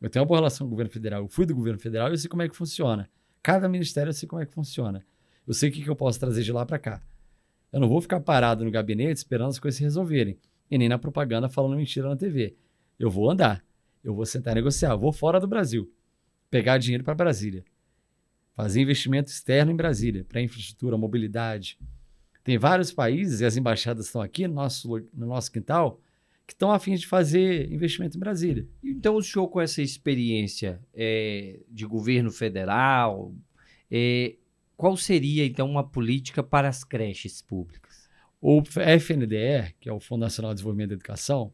Eu tenho uma boa relação com o governo federal. Eu fui do governo federal e eu sei como é que funciona. Cada ministério eu sei como é que funciona. Eu sei o que eu posso trazer de lá para cá. Eu não vou ficar parado no gabinete esperando as coisas se resolverem. E nem na propaganda falando mentira na TV. Eu vou andar. Eu vou sentar e negociar. Eu vou fora do Brasil. Pegar dinheiro para Brasília. Fazer investimento externo em Brasília. Para infraestrutura, mobilidade. Tem vários países, e as embaixadas estão aqui no nosso quintal, que estão a fim de fazer investimento em Brasília. Então, o senhor, com essa experiência de governo federal, qual seria, então, uma política para as creches públicas? O FNDE, que é o Fundo Nacional de Desenvolvimento da Educação,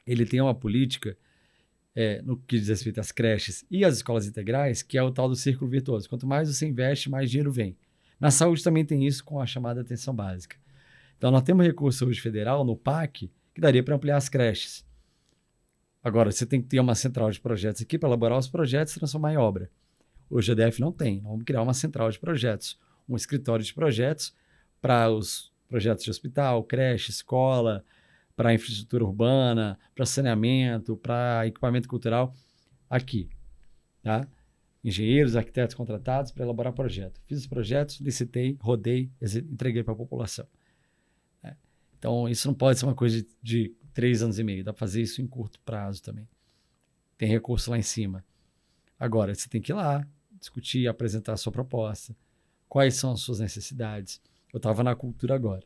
ele tem uma política, no que diz respeito às creches e às escolas integrais, que é o tal do círculo virtuoso. Quanto mais você investe, mais dinheiro vem. Na saúde também tem isso com a chamada atenção básica. Então, nós temos recurso hoje federal no PAC, que daria para ampliar as creches. Agora, você tem que ter uma central de projetos aqui para elaborar os projetos e transformar em obra. Hoje a DF não tem. Nós vamos criar uma central de projetos, um escritório de projetos para os projetos de hospital, creche, escola, para infraestrutura urbana, para saneamento, para equipamento cultural, aqui. Tá? Engenheiros, arquitetos contratados para elaborar projeto. Fiz os projetos, licitei, rodei, entreguei para a população. Então, isso não pode ser uma coisa de 3 anos e meio. Dá para fazer isso em curto prazo também. Tem recurso lá em cima. Agora, você tem que ir lá, discutir, apresentar a sua proposta. Quais são as suas necessidades? Eu estava na cultura agora.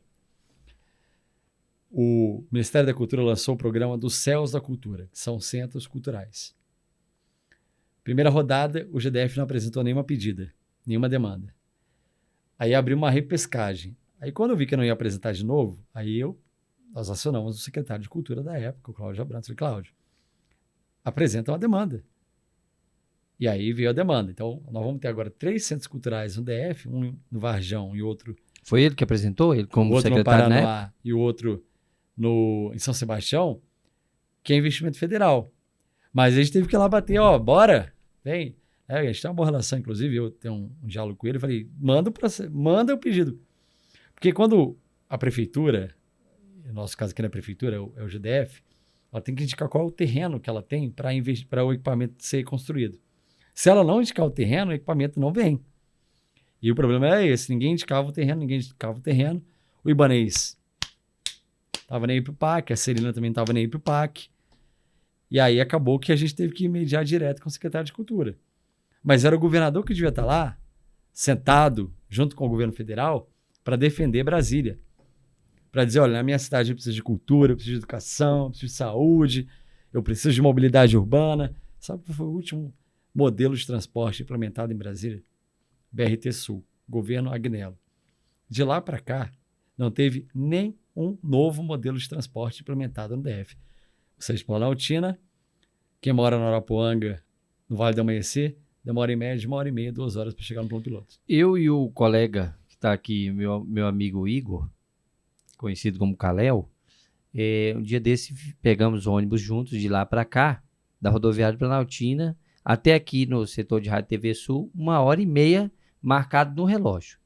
o Ministério da Cultura lançou o programa dos Céus da Cultura, que são centros culturais. Primeira rodada, o GDF não apresentou nenhuma pedida, nenhuma demanda. Aí abriu uma repescagem. Aí quando eu vi que eu não ia apresentar de novo, nós acionamos o secretário de Cultura da época, o Cláudio Abrantes. Falei, Cláudio, apresenta uma demanda. E aí veio a demanda. Então, nós vamos ter agora 3 centros culturais no DF, um no Varjão e outro... Foi ele que apresentou? Ele como outro secretário, no né? Paranoá e o outro em São Sebastião, que é investimento federal. Mas a gente teve que ir lá bater, bora, vem. A gente tem uma boa relação, inclusive, eu tenho um diálogo com ele, eu falei, manda o pedido. Porque quando a prefeitura, no nosso caso aqui na prefeitura, é o GDF, ela tem que indicar qual é o terreno que ela tem para o equipamento ser construído. Se ela não indicar o terreno, o equipamento não vem. E o problema era esse, ninguém indicava o terreno, o Ibanez estava nem aí para o PAC, a Celina também estava nem aí para o PAC, e aí acabou que a gente teve que mediar direto com o secretário de Cultura. Mas era o governador que devia estar lá, sentado, junto com o governo federal, para defender Brasília. Para dizer, olha, na minha cidade eu preciso de cultura, eu preciso de educação, eu preciso de saúde, eu preciso de mobilidade urbana. Sabe qual foi o último modelo de transporte implementado em Brasília? BRT Sul, governo Agnello. De lá para cá, não teve nem um novo modelo de transporte implementado no DF. Vocês Planaltina, quem mora no Arapuanga, no Vale do Amanhecer, demora em média de 1h30, 2 horas para chegar no plano piloto. Eu e o colega que está aqui, meu amigo Igor, conhecido como Caléu, um dia desse pegamos ônibus juntos de lá para cá, da rodoviária de Planaltina, até aqui no setor de Rádio TV Sul, 1h30 marcado no relógio.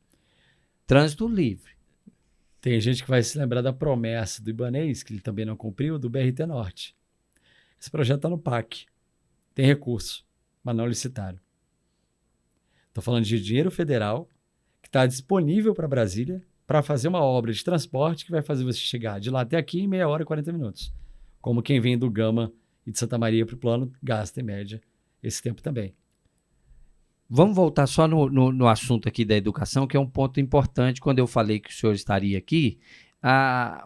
Trânsito livre. Tem gente que vai se lembrar da promessa do Ibanez, que ele também não cumpriu, do BRT Norte. Esse projeto está no PAC. Tem recurso, mas não licitaram. Estou falando de dinheiro federal que está disponível para Brasília para fazer uma obra de transporte que vai fazer você chegar de lá até aqui em 1h30 e 40 minutos. Como quem vem do Gama e de Santa Maria para o plano gasta, em média, esse tempo também. Vamos voltar só no assunto aqui da educação, que é um ponto importante. Quando eu falei que o senhor estaria aqui,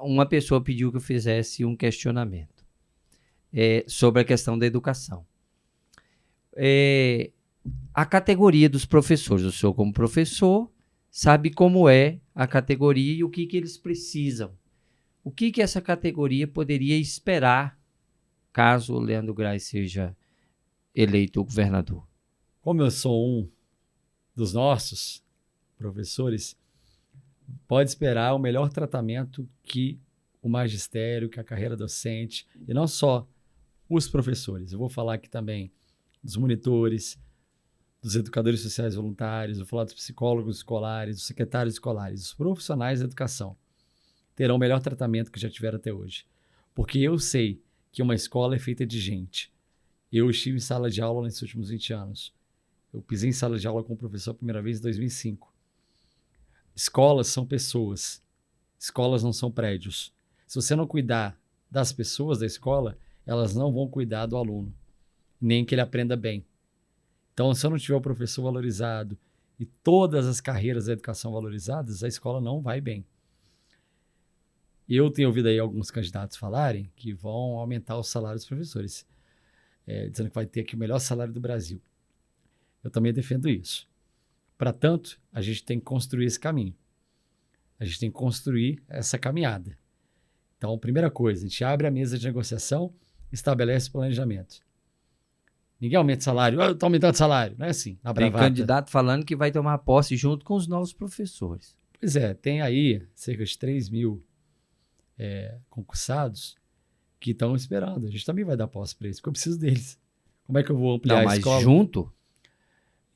uma pessoa pediu que eu fizesse um questionamento sobre a questão da educação. A categoria dos professores, o senhor como professor sabe como é a categoria e o que eles precisam. O que essa categoria poderia esperar caso o Leandro Grais seja eleito governador? Como eu sou um dos nossos professores, pode esperar o melhor tratamento que o magistério, que a carreira docente, e não só os professores. Eu vou falar aqui também dos monitores, dos educadores sociais voluntários, vou falar dos psicólogos escolares, dos secretários escolares, dos profissionais da educação. Terão o melhor tratamento que já tiveram até hoje. Porque eu sei que uma escola é feita de gente. Eu estive em sala de aula nesses últimos 20 anos. Eu pisei em sala de aula com o professor a primeira vez em 2005. Escolas são pessoas. Escolas não são prédios. Se você não cuidar das pessoas da escola, elas não vão cuidar do aluno, nem que ele aprenda bem. Então, se eu não tiver o professor valorizado e todas as carreiras da educação valorizadas, a escola não vai bem. Eu tenho ouvido aí alguns candidatos falarem que vão aumentar o salário dos professores, dizendo que vai ter aqui o melhor salário do Brasil. Eu também defendo isso. Para tanto, a gente tem que construir esse caminho. A gente tem que construir essa caminhada. Então, primeira coisa, a gente abre a mesa de negociação, estabelece o planejamento. Ninguém aumenta salário. Eu estou aumentando salário. Não é assim, na bravata. Tem candidato falando que vai tomar posse junto com os novos professores. Pois é, tem aí cerca de 3 mil concursados que estão esperando. A gente também vai dar posse para eles, porque eu preciso deles. Como é que eu vou ampliar a escola? Mas junto?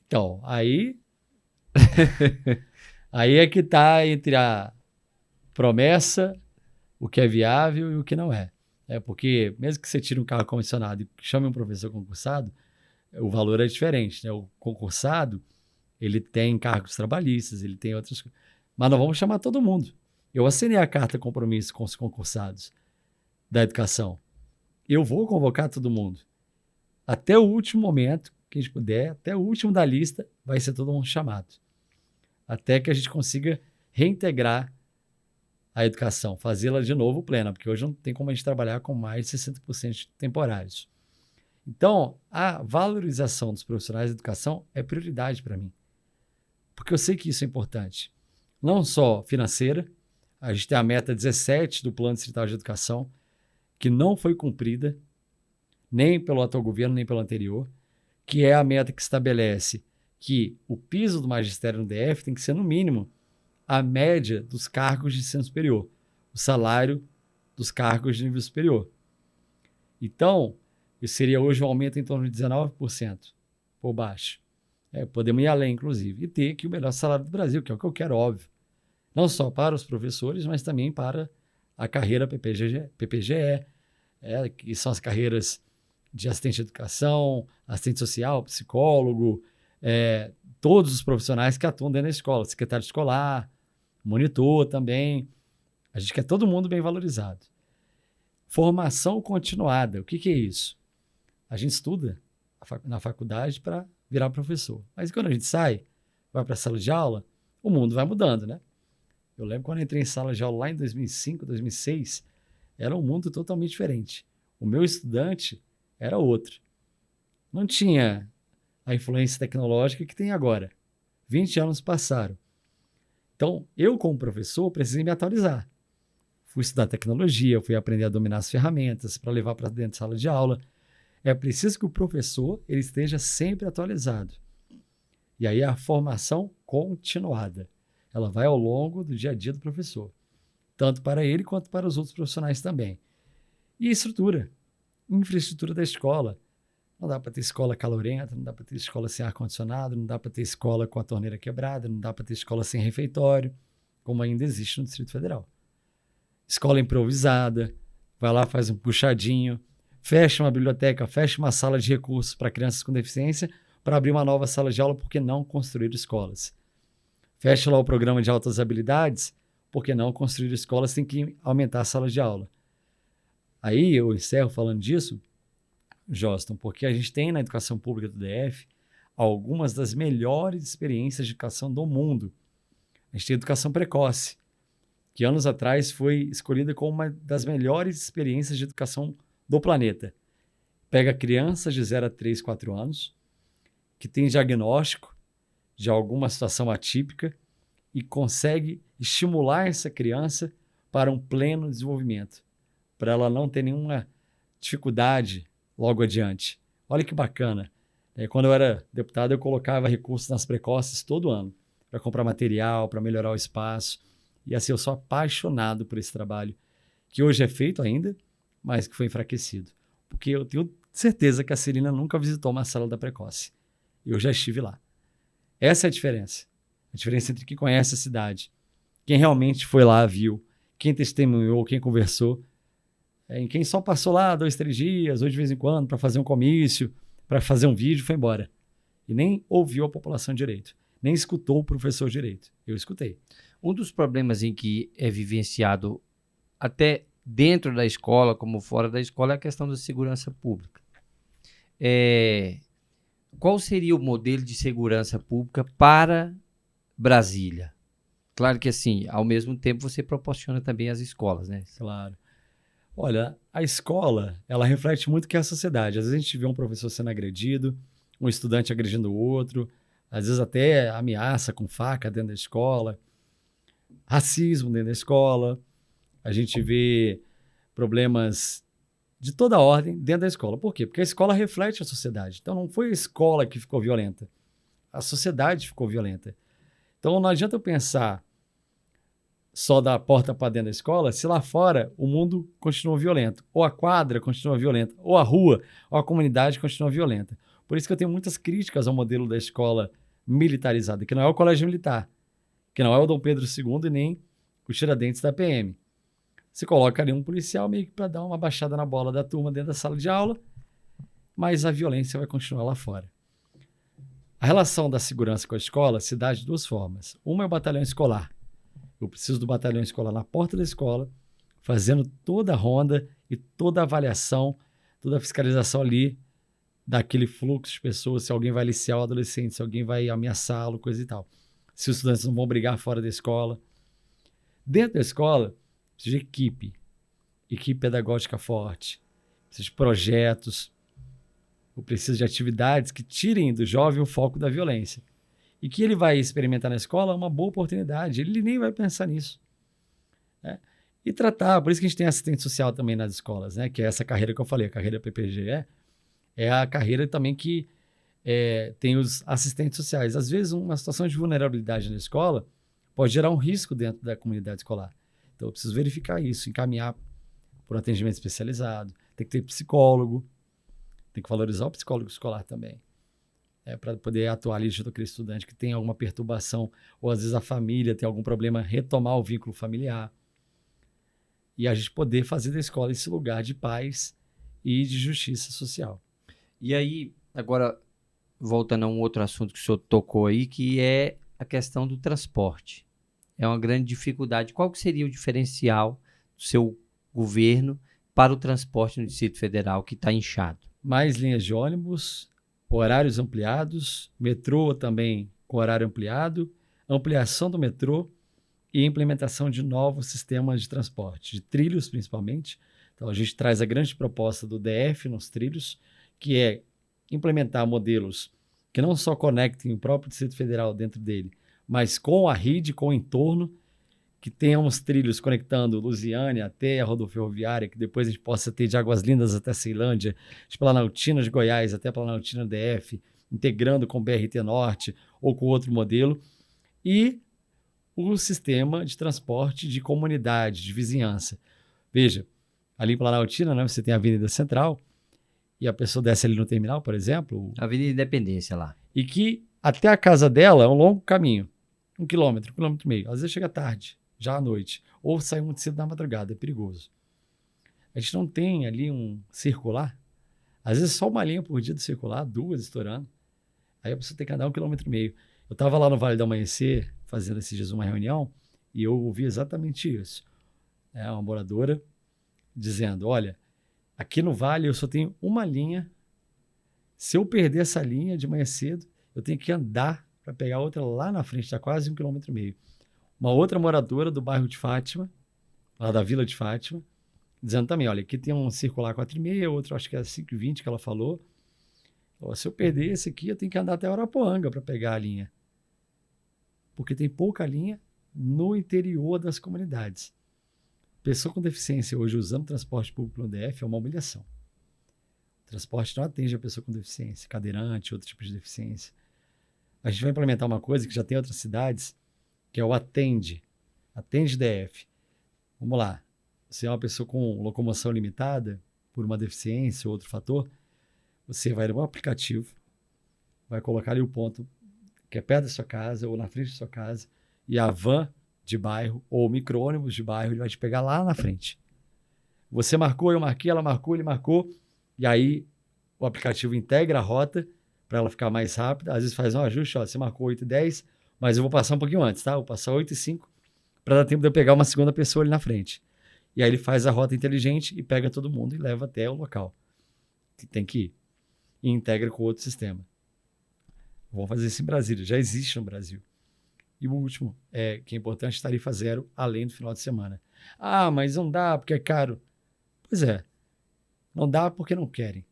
Então, aí é que está entre a promessa, o que é viável e o que não é. Porque mesmo que você tire um carro comissionado e chame um professor concursado, o valor é diferente, né? O concursado, ele tem encargos trabalhistas, ele tem outras coisas. Mas nós vamos chamar todo mundo. Eu assinei a carta de compromisso com os concursados da educação. Eu vou convocar todo mundo. Até o último momento que a gente puder, até o último da lista, vai ser todo mundo chamado. Até que a gente consiga reintegrar a educação, fazê-la de novo plena, porque hoje não tem como a gente trabalhar com mais de 60% de temporários. Então, a valorização dos profissionais de educação é prioridade para mim, porque eu sei que isso é importante. Não só financeira, a gente tem a meta 17 do Plano Distrital de Educação, que não foi cumprida, nem pelo atual governo, nem pelo anterior, que é a meta que estabelece que o piso do magistério no DF tem que ser, no mínimo, a média dos cargos de ensino superior, o salário dos cargos de nível superior. Então, isso seria hoje um aumento em torno de 19% por baixo. Podemos ir além, inclusive, e ter aqui o melhor salário do Brasil, que é o que eu quero, óbvio. Não só para os professores, mas também para a carreira PPGE, que são as carreiras de assistente de educação, assistente social, psicólogo, todos os profissionais que atuam dentro da escola, secretário escolar, monitor também. A gente quer todo mundo bem valorizado. Formação continuada. O que é isso? A gente estuda na faculdade para virar professor. Mas quando a gente sai, vai para a sala de aula, o mundo vai mudando, né? Eu lembro quando eu entrei em sala de aula lá em 2005, 2006, era um mundo totalmente diferente. O meu estudante era outro. Não tinha a influência tecnológica que tem agora. 20 anos passaram. Então, eu, como professor, precisei me atualizar. Fui estudar tecnologia, fui aprender a dominar as ferramentas para levar para dentro da sala de aula. É preciso que o professor ele esteja sempre atualizado. E aí a formação continuada. Ela vai ao longo do dia a dia do professor, tanto para ele quanto para os outros profissionais também. E estrutura, infraestrutura da escola. Não dá para ter escola calorenta, não dá para ter escola sem ar-condicionado, não dá para ter escola com a torneira quebrada, não dá para ter escola sem refeitório, como ainda existe no Distrito Federal. Escola improvisada, vai lá, faz um puxadinho, fecha uma biblioteca, fecha uma sala de recursos para crianças com deficiência para abrir uma nova sala de aula, porque não construir escolas. Fecha lá o programa de altas habilidades, porque não construir escolas, tem que aumentar a sala de aula. Aí eu encerro falando disso, Joston, porque a gente tem na educação pública do DF algumas das melhores experiências de educação do mundo. A gente tem educação precoce, que anos atrás foi escolhida como uma das melhores experiências de educação do planeta. Pega crianças de 0 a 3, 4 anos, que tem diagnóstico de alguma situação atípica e consegue estimular essa criança para um pleno desenvolvimento, para ela não ter nenhuma dificuldade logo adiante. Olha que bacana. Quando eu era deputado, eu colocava recursos nas precoces todo ano, para comprar material, para melhorar o espaço. E assim, eu sou apaixonado por esse trabalho, que hoje é feito ainda, mas que foi enfraquecido. Porque eu tenho certeza que a Celina nunca visitou uma sala da precoce. Eu já estive lá. Essa é a diferença. A diferença entre quem conhece a cidade, quem realmente foi lá, viu, quem testemunhou, quem conversou, em quem só passou lá 2, 3 dias, ou de vez em quando, para fazer um comício, para fazer um vídeo, foi embora. E nem ouviu a população direito, nem escutou o professor direito. Eu escutei. Um dos problemas em que é vivenciado até dentro da escola, como fora da escola, é a questão da segurança pública. Qual seria o modelo de segurança pública para Brasília? Claro que, assim, ao mesmo tempo você proporciona também as escolas, né? Claro. Olha, a escola, ela reflete muito o que é a sociedade. Às vezes a gente vê um professor sendo agredido, um estudante agredindo o outro, às vezes até ameaça com faca dentro da escola, racismo dentro da escola, a gente vê problemas de toda ordem dentro da escola. Por quê? Porque a escola reflete a sociedade. Então não foi a escola que ficou violenta, a sociedade ficou violenta. Então não adianta eu pensar só da porta para dentro da escola, se lá fora o mundo continua violento, ou a quadra continua violenta, ou a rua, ou a comunidade continua violenta. Por isso que eu tenho muitas críticas ao modelo da escola militarizada, que não é o colégio militar, que não é o Dom Pedro II e nem o Tiradentes da PM. Você coloca ali um policial meio que para dar uma baixada na bola da turma dentro da sala de aula, mas a violência vai continuar lá fora. A relação da segurança com a escola se dá de duas formas. Uma é o batalhão escolar. Eu preciso do batalhão escolar na porta da escola, fazendo toda a ronda e toda a avaliação, toda a fiscalização ali daquele fluxo de pessoas, se alguém vai aliciar o adolescente, se alguém vai ameaçá-lo, coisa e tal. Se os estudantes não vão brigar fora da escola. Dentro da escola, Precisa de equipe pedagógica forte, precisa de projetos, ou precisa de atividades que tirem do jovem o foco da violência. E que ele vai experimentar na escola é uma boa oportunidade, ele nem vai pensar nisso. Né? E tratar, por isso que a gente tem assistente social também nas escolas, né? Que é essa carreira que eu falei, a carreira PPGE, é a carreira também que tem os assistentes sociais. Às vezes, uma situação de vulnerabilidade na escola pode gerar um risco dentro da comunidade escolar. Então, eu preciso verificar isso, encaminhar por um atendimento especializado. Tem que ter psicólogo, tem que valorizar o psicólogo escolar também, para poder atuar ali junto àquele estudante que tem alguma perturbação, ou às vezes a família tem algum problema, retomar o vínculo familiar. E a gente poder fazer da escola esse lugar de paz e de justiça social. E aí, agora, voltando a um outro assunto que o senhor tocou aí, que é a questão do transporte. É uma grande dificuldade. Qual que seria o diferencial do seu governo para o transporte no Distrito Federal, que está inchado? Mais linhas de ônibus, horários ampliados, metrô também com horário ampliado, ampliação do metrô e implementação de novos sistemas de transporte, de trilhos principalmente. Então, a gente traz a grande proposta do DF nos trilhos, que é implementar modelos que não só conectem o próprio Distrito Federal dentro dele, mas com a rede, com o entorno, que tenhamos trilhos conectando Lusiânia até a rodoviária, que depois a gente possa ter de Águas Lindas até Ceilândia, de Planaltina de Goiás até Planaltina DF, integrando com o BRT Norte ou com outro modelo, e o sistema de transporte de comunidade, de vizinhança. Veja, ali em Planaltina, né, você tem a Avenida Central, e a pessoa desce ali no terminal, por exemplo. Avenida Independência lá. E que até a casa dela é um longo caminho. 1 quilômetro, 1,5 quilômetros. Às vezes chega tarde, já à noite. Ou sai muito cedo na madrugada, é perigoso. A gente não tem ali um circular. Às vezes só uma linha por dia de circular, 2 estourando. Aí a pessoa tem que andar 1,5 quilômetros. Eu estava lá no Vale do Amanhecer, fazendo esses dias uma reunião, e eu ouvi exatamente isso. Uma moradora dizendo, olha, aqui no Vale eu só tenho uma linha. Se eu perder essa linha de manhã cedo, eu tenho que andar para pegar outra lá na frente, está quase 1,5 quilômetros. Uma outra moradora do bairro de Fátima, lá da Vila de Fátima, dizendo também, olha, aqui tem um circular 4,5, outro acho que é 5,20 que ela falou. Se eu perder esse aqui, eu tenho que andar até Arapuanga para pegar a linha. Porque tem pouca linha no interior das comunidades. Pessoa com deficiência hoje usando transporte público no DF é uma humilhação. O transporte não atende a pessoa com deficiência, cadeirante, outro tipo de deficiência. A gente vai implementar uma coisa que já tem em outras cidades, que é o Atende DF. Vamos lá. Você é uma pessoa com locomoção limitada, por uma deficiência ou outro fator, você vai no aplicativo, vai colocar ali o ponto que é perto da sua casa ou na frente da sua casa, e a van de bairro ou o micro-ônibus de bairro, ele vai te pegar lá na frente. Você marcou, eu marquei, ela marcou, ele marcou, e aí o aplicativo integra a rota para ela ficar mais rápida. Às vezes faz um ajuste, você marcou 8h10, mas eu vou passar um pouquinho antes, tá? Vou passar 8h05 para dar tempo de eu pegar uma segunda pessoa ali na frente. E aí ele faz a rota inteligente e pega todo mundo e leva até o local que tem que ir. E integra com outro sistema. Vamos fazer isso em Brasília, já existe no Brasil. E o último, que é importante, tarifa zero, além do final de semana. Ah, mas não dá porque é caro. Pois é, não dá porque não querem.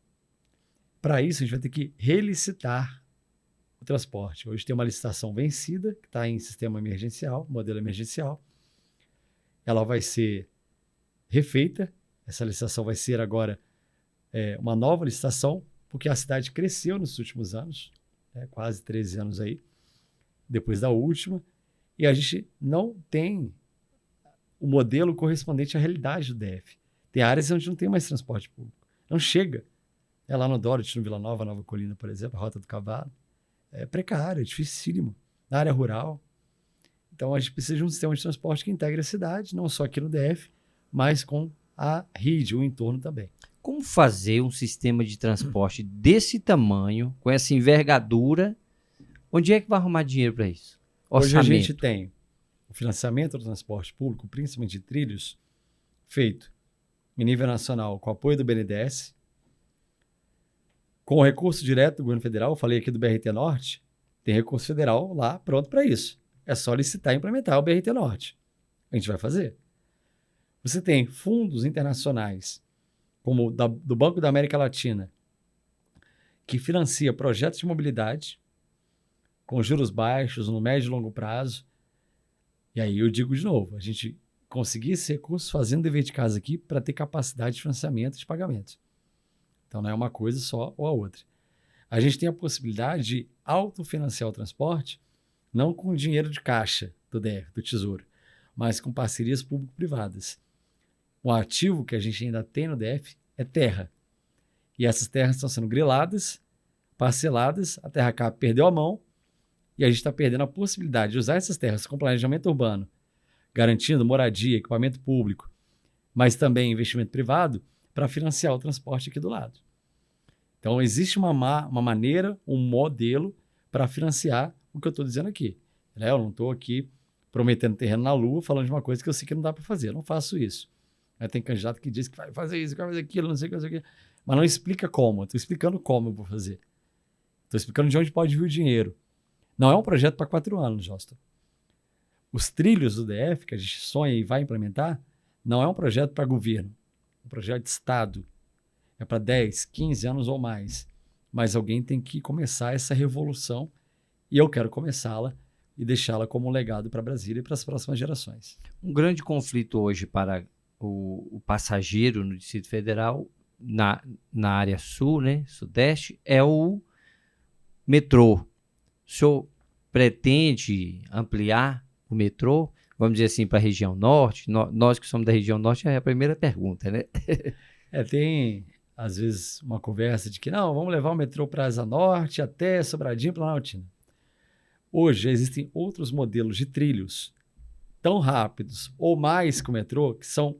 Para isso, a gente vai ter que relicitar o transporte. Hoje tem uma licitação vencida, que está em sistema emergencial, modelo emergencial. Ela vai ser refeita. Essa licitação vai ser agora uma nova licitação, porque a cidade cresceu nos últimos anos, quase 13 anos aí, depois da última, e a gente não tem o modelo correspondente à realidade do DF. Tem áreas onde não tem mais transporte público. Não chega. Lá no Dorothy, no Vila Nova, Nova Colina, por exemplo, a Rota do Cavalo. É precário, é dificílimo. Na área rural. Então, a gente precisa de um sistema de transporte que integre a cidade, não só aqui no DF, mas com a rede, o entorno também. Como fazer um sistema de transporte desse tamanho, com essa envergadura? Onde é que vai arrumar dinheiro para isso? Orçamento. Hoje a gente tem o financiamento do transporte público, principalmente de trilhos, feito em nível nacional com apoio do BNDES, com o recurso direto do governo federal. Eu falei aqui do BRT Norte, tem recurso federal lá pronto para isso. É só licitar e implementar o BRT Norte. A gente vai fazer. Você tem fundos internacionais, como do Banco da América Latina, que financia projetos de mobilidade com juros baixos no médio e longo prazo. E aí eu digo de novo, a gente conseguir esse recurso fazendo dever de casa aqui para ter capacidade de financiamento e de pagamento. Então não é uma coisa só ou a outra. A gente tem a possibilidade de autofinanciar o transporte, não com dinheiro de caixa do DF, do Tesouro, mas com parcerias público-privadas. O ativo que a gente ainda tem no DF é terra. E essas terras estão sendo griladas, parceladas, a Terra Cap perdeu a mão e a gente está perdendo a possibilidade de usar essas terras com planejamento urbano, garantindo moradia, equipamento público, mas também investimento privado para financiar o transporte aqui do lado. Então, existe uma maneira, um modelo para financiar o que eu estou dizendo aqui. Eu não estou aqui prometendo terreno na Lua, falando de uma coisa que eu sei que não dá para fazer. Eu não faço isso. Aí tem candidato que diz que vai fazer isso, que vai fazer aquilo, não sei o que, não sei o que. Mas não explica como. Estou explicando como eu vou fazer. Estou explicando de onde pode vir o dinheiro. Não é um projeto para 4 anos, Joston. Os trilhos do DF, que a gente sonha e vai implementar, não é um projeto para governo. É um projeto de Estado. É para 10, 15 anos ou mais. Mas alguém tem que começar essa revolução e eu quero começá-la e deixá-la como um legado para Brasília e para as próximas gerações. Um grande conflito hoje para o passageiro no Distrito Federal, na área sul, né, sudeste, é o metrô. O senhor pretende ampliar o metrô, vamos dizer assim, para a região norte? Nós que somos da região norte, é a primeira pergunta, né? Tem, às vezes, uma conversa de que, não, vamos levar o metrô para a Asa Norte até Sobradinho, Planaltina. Hoje já existem outros modelos de trilhos tão rápidos ou mais que o metrô, que são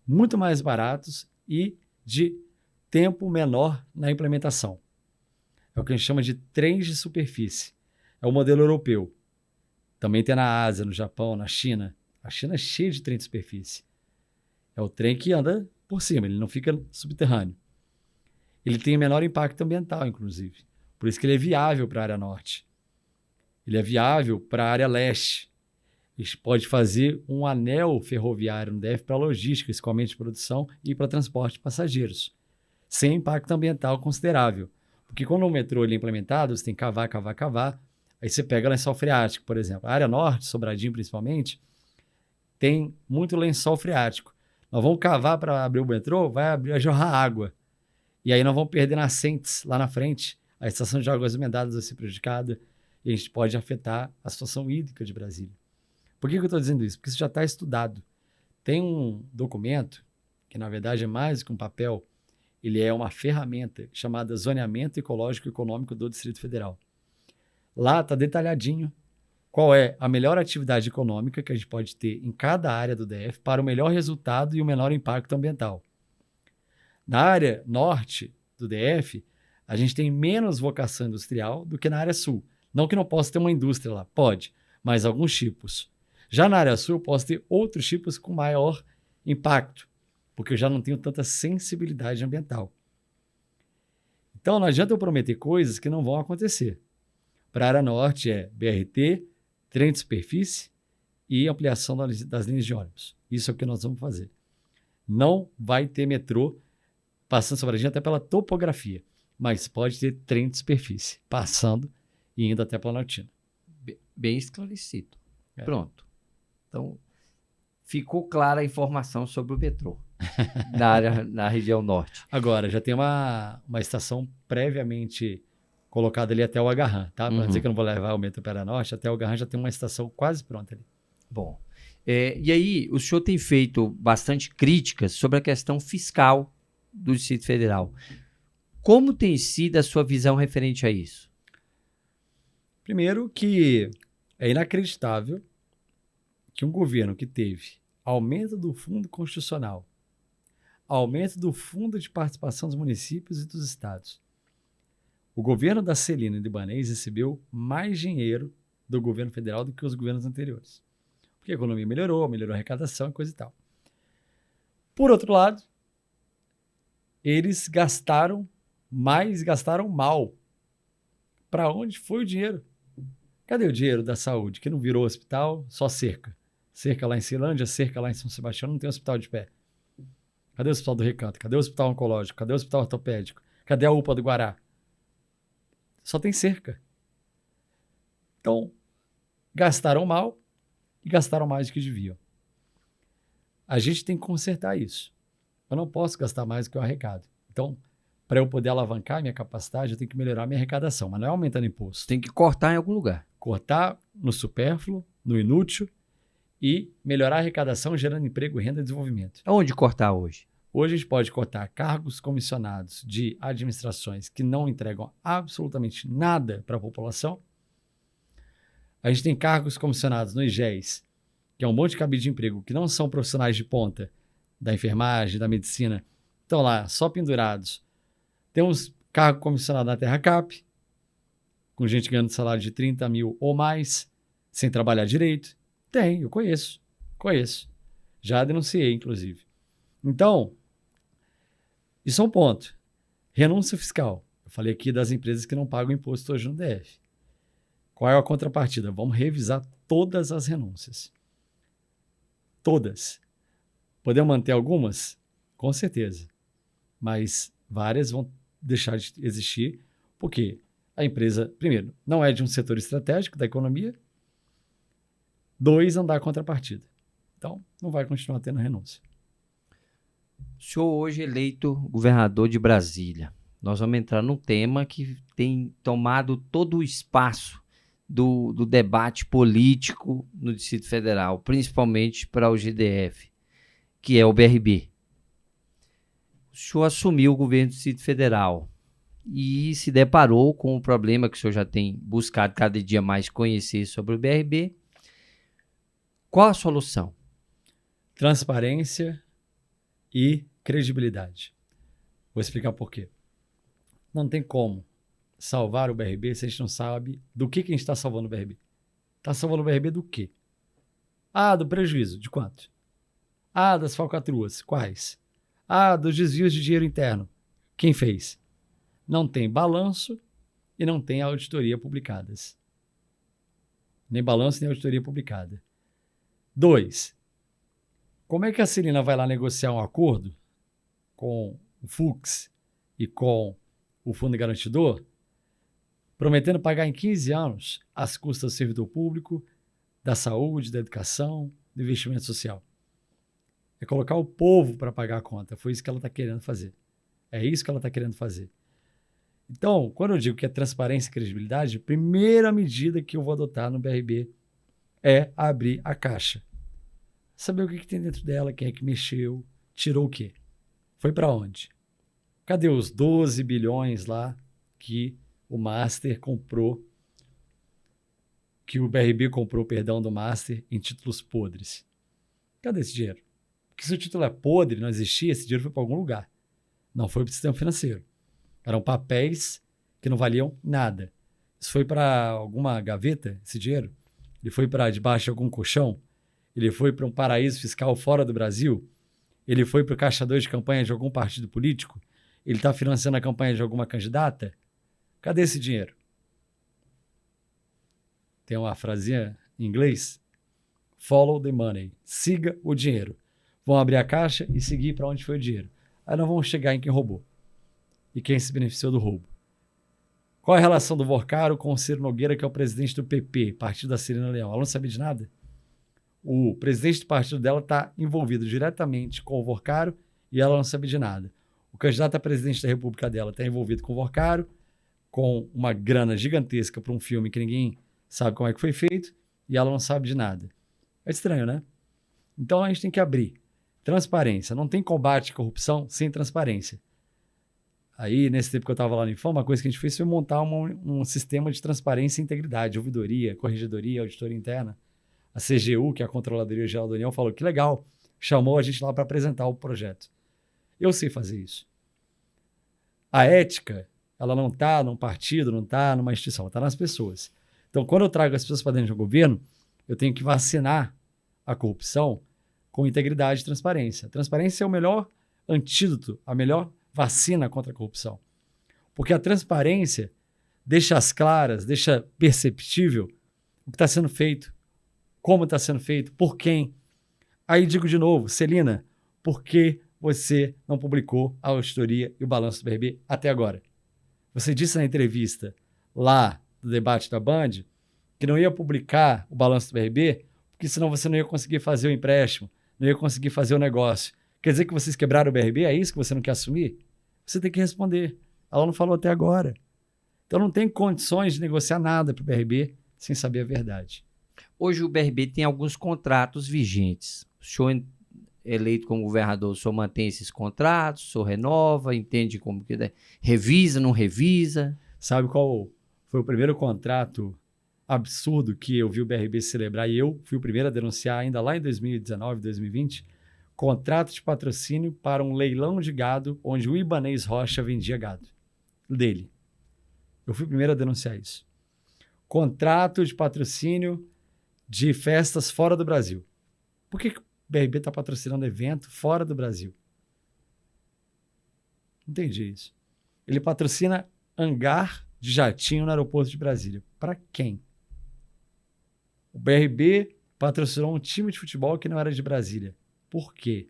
muito mais baratos e de tempo menor na implementação. É o que a gente chama de trens de superfície. É o modelo europeu. Também tem na Ásia, no Japão, na China. A China é cheia de trem de superfície. É o trem que anda por cima, ele não fica subterrâneo. Ele tem menor impacto ambiental, inclusive. Por isso que ele é viável para a área norte. Ele é viável para a área leste. A gente pode fazer um anel ferroviário no DF para logística, escoamento de produção e para transporte de passageiros, sem impacto ambiental considerável. Porque quando o metrô ele é implementado, você tem que cavar, cavar, cavar. Aí você pega lençol freático, por exemplo. A área norte, Sobradinho principalmente, tem muito lençol freático. Nós vamos cavar para abrir o metrô, vai jorrar água. E aí nós vamos perder nascentes lá na frente. A estação de águas emendadas vai ser prejudicada e a gente pode afetar a situação hídrica de Brasília. Por que eu estou dizendo isso? Porque isso já está estudado. Tem um documento, que na verdade é mais que um papel, ele é uma ferramenta chamada Zoneamento Ecológico e Econômico do Distrito Federal. Lá está detalhadinho qual é a melhor atividade econômica que a gente pode ter em cada área do DF para o melhor resultado e o menor impacto ambiental. Na área norte do DF, a gente tem menos vocação industrial do que na área sul. Não que não possa ter uma indústria lá, pode, mas alguns tipos. Já na área sul, eu posso ter outros tipos com maior impacto, porque eu já não tenho tanta sensibilidade ambiental. Então, não adianta eu prometer coisas que não vão acontecer. Para a área norte é BRT, trem de superfície e ampliação das linhas de ônibus. Isso é o que nós vamos fazer. Não vai ter metrô passando Sobradinho até pela topografia, mas pode ter trem de superfície passando e indo até Planaltina. Bem esclarecido. Pronto. Então, ficou clara a informação sobre o metrô na região norte. Agora, já tem uma estação previamente colocada ali até o Agarrã, tá? Para dizer que eu não vou levar o metrô para a norte, até o Agarrã já tem uma estação quase pronta ali. Bom, e aí o senhor tem feito bastante críticas sobre a questão fiscal do Distrito Federal. Como tem sido a sua visão referente a isso? Primeiro que é inacreditável que um governo que teve aumento do fundo constitucional, aumento do fundo de participação dos municípios e dos estados, o governo da Celina e do Ibanez recebeu mais dinheiro do governo federal do que os governos anteriores. Porque a economia melhorou a arrecadação e coisa e tal. Por outro lado, eles gastaram mais, gastaram mal. Para onde foi o dinheiro? Cadê o dinheiro da saúde, que não virou hospital, só cerca? Cerca lá em Ceilândia, cerca lá em São Sebastião, não tem hospital de pé. Cadê o hospital do Recanto? Cadê o hospital oncológico? Cadê o hospital ortopédico? Cadê a UPA do Guará? Só tem cerca. Então, gastaram mal e gastaram mais do que deviam. A gente tem que consertar isso. Eu não posso gastar mais do que eu arrecado. Então, para eu poder alavancar minha capacidade, eu tenho que melhorar minha arrecadação, mas não é aumentando imposto. Tem que cortar em algum lugar. Cortar no supérfluo, no inútil e melhorar a arrecadação, gerando emprego, renda e desenvolvimento. Onde cortar hoje? Hoje a gente pode cortar cargos comissionados de administrações que não entregam absolutamente nada para a população. A gente tem cargos comissionados no IGES, que é um monte de cabide de emprego que não são profissionais de ponta da enfermagem, da medicina, estão lá só pendurados. Temos cargo comissionado na TerraCap, com gente ganhando salário de 30 mil ou mais, sem trabalhar direito. Tem, eu conheço. Já denunciei, inclusive. Então, isso é um ponto. Renúncia fiscal. Eu falei aqui das empresas que não pagam imposto hoje no DF. Qual é a contrapartida? Vamos revisar todas as renúncias. Todas. Podemos manter algumas? Com certeza. Mas várias vão deixar de existir, porque a empresa, primeiro, não é de um setor estratégico da economia. 2, não dá contrapartida. Então, não vai continuar tendo renúncia. O senhor hoje eleito governador de Brasília. Nós vamos entrar num tema que tem tomado todo o espaço do debate político no Distrito Federal, principalmente para o GDF, que é o BRB. O senhor assumiu o governo do Distrito Federal e se deparou com o problema que o senhor já tem buscado cada dia mais conhecer sobre o BRB. Qual a solução? Transparência e credibilidade. Vou explicar por quê. Não tem como salvar o BRB se a gente não sabe do que a gente está salvando o BRB. Está salvando o BRB do quê? Do prejuízo. De quanto? Das falcatruas. Quais? Dos desvios de dinheiro interno. Quem fez? Não tem balanço e não tem auditoria publicadas. Nem balanço, nem auditoria publicada. 2. Como é que a Celina vai lá negociar um acordo com o Fux e com o Fundo Garantidor, prometendo pagar em 15 anos as custas do servidor público, da saúde, da educação, do investimento social? É colocar o povo para pagar a conta. Foi isso que ela está querendo fazer. É isso que ela está querendo fazer. Então, quando eu digo que é transparência e credibilidade, a primeira medida que eu vou adotar no BRB é abrir a caixa. Saber o que tem dentro dela, quem é que mexeu, tirou o quê? Foi para onde? Cadê os 12 bilhões lá que o Master comprou, que o BRB comprou, perdão, do Master em títulos podres? Cadê esse dinheiro? Porque se o título é podre, não existia, esse dinheiro foi para algum lugar. Não foi para o sistema financeiro. Eram papéis que não valiam nada. Isso foi para alguma gaveta, esse dinheiro? Ele foi para debaixo de algum colchão? Ele foi para um paraíso fiscal fora do Brasil? Ele foi para o caixa 2 de campanha de algum partido político? Ele está financiando a campanha de alguma candidata? Cadê esse dinheiro? Tem uma frasinha em inglês? Follow the money. Siga o dinheiro. Vão abrir a caixa e seguir para onde foi o dinheiro. Aí nós vamos chegar em quem roubou e quem se beneficiou do roubo. Qual é a relação do Vorcaro com o Ciro Nogueira, que é o presidente do PP, partido da Celina Leão? Ela não sabia de nada? O presidente do partido dela está envolvido diretamente com o Vorcaro e ela não sabe de nada. O candidato a presidente da República dela está envolvido com o Vorcaro, com uma grana gigantesca para um filme que ninguém sabe como é que foi feito e ela não sabe de nada. É estranho, né? Então a gente tem que abrir. Transparência. Não tem combate à corrupção sem transparência. Aí, nesse tempo que eu estava lá no Infam, uma coisa que a gente fez foi montar um sistema de transparência e integridade, ouvidoria, corregedoria, auditoria interna. A CGU, que é a Controladoria Geral da União, falou que legal, chamou a gente lá para apresentar o projeto. Eu sei fazer isso. A ética, ela não está num partido, não está numa instituição, está nas pessoas. Então, quando eu trago as pessoas para dentro do governo, eu tenho que vacinar a corrupção com integridade e transparência. A transparência é o melhor antídoto, a melhor vacina contra a corrupção. Porque a transparência deixa às claras, deixa perceptível o que está sendo feito, como está sendo feito, por quem. Aí digo de novo, Celina, por que você não publicou a auditoria e o balanço do BRB até agora? Você disse na entrevista lá do debate da Band que não ia publicar o balanço do BRB porque senão você não ia conseguir fazer o empréstimo, não ia conseguir fazer o negócio. Quer dizer que vocês quebraram o BRB? É isso que você não quer assumir? Você tem que responder. Ela não falou até agora. Então não tem condições de negociar nada para o BRB sem saber a verdade. Hoje o BRB tem alguns contratos vigentes. O senhor eleito como governador, o senhor mantém esses contratos, o senhor renova, entende como que revisa, não revisa? Sabe qual foi o primeiro contrato absurdo que eu vi o BRB celebrar e eu fui o primeiro a denunciar ainda lá em 2019, 2020? Contrato de patrocínio para um leilão de gado onde o Ibanez Rocha vendia gado dele. Eu fui o primeiro a denunciar isso. Contrato de patrocínio de festas fora do Brasil. Por que o BRB está patrocinando evento fora do Brasil? Não entendi isso. Ele patrocina hangar de jatinho no aeroporto de Brasília. Para quem? O BRB patrocinou um time de futebol que não era de Brasília. Por quê?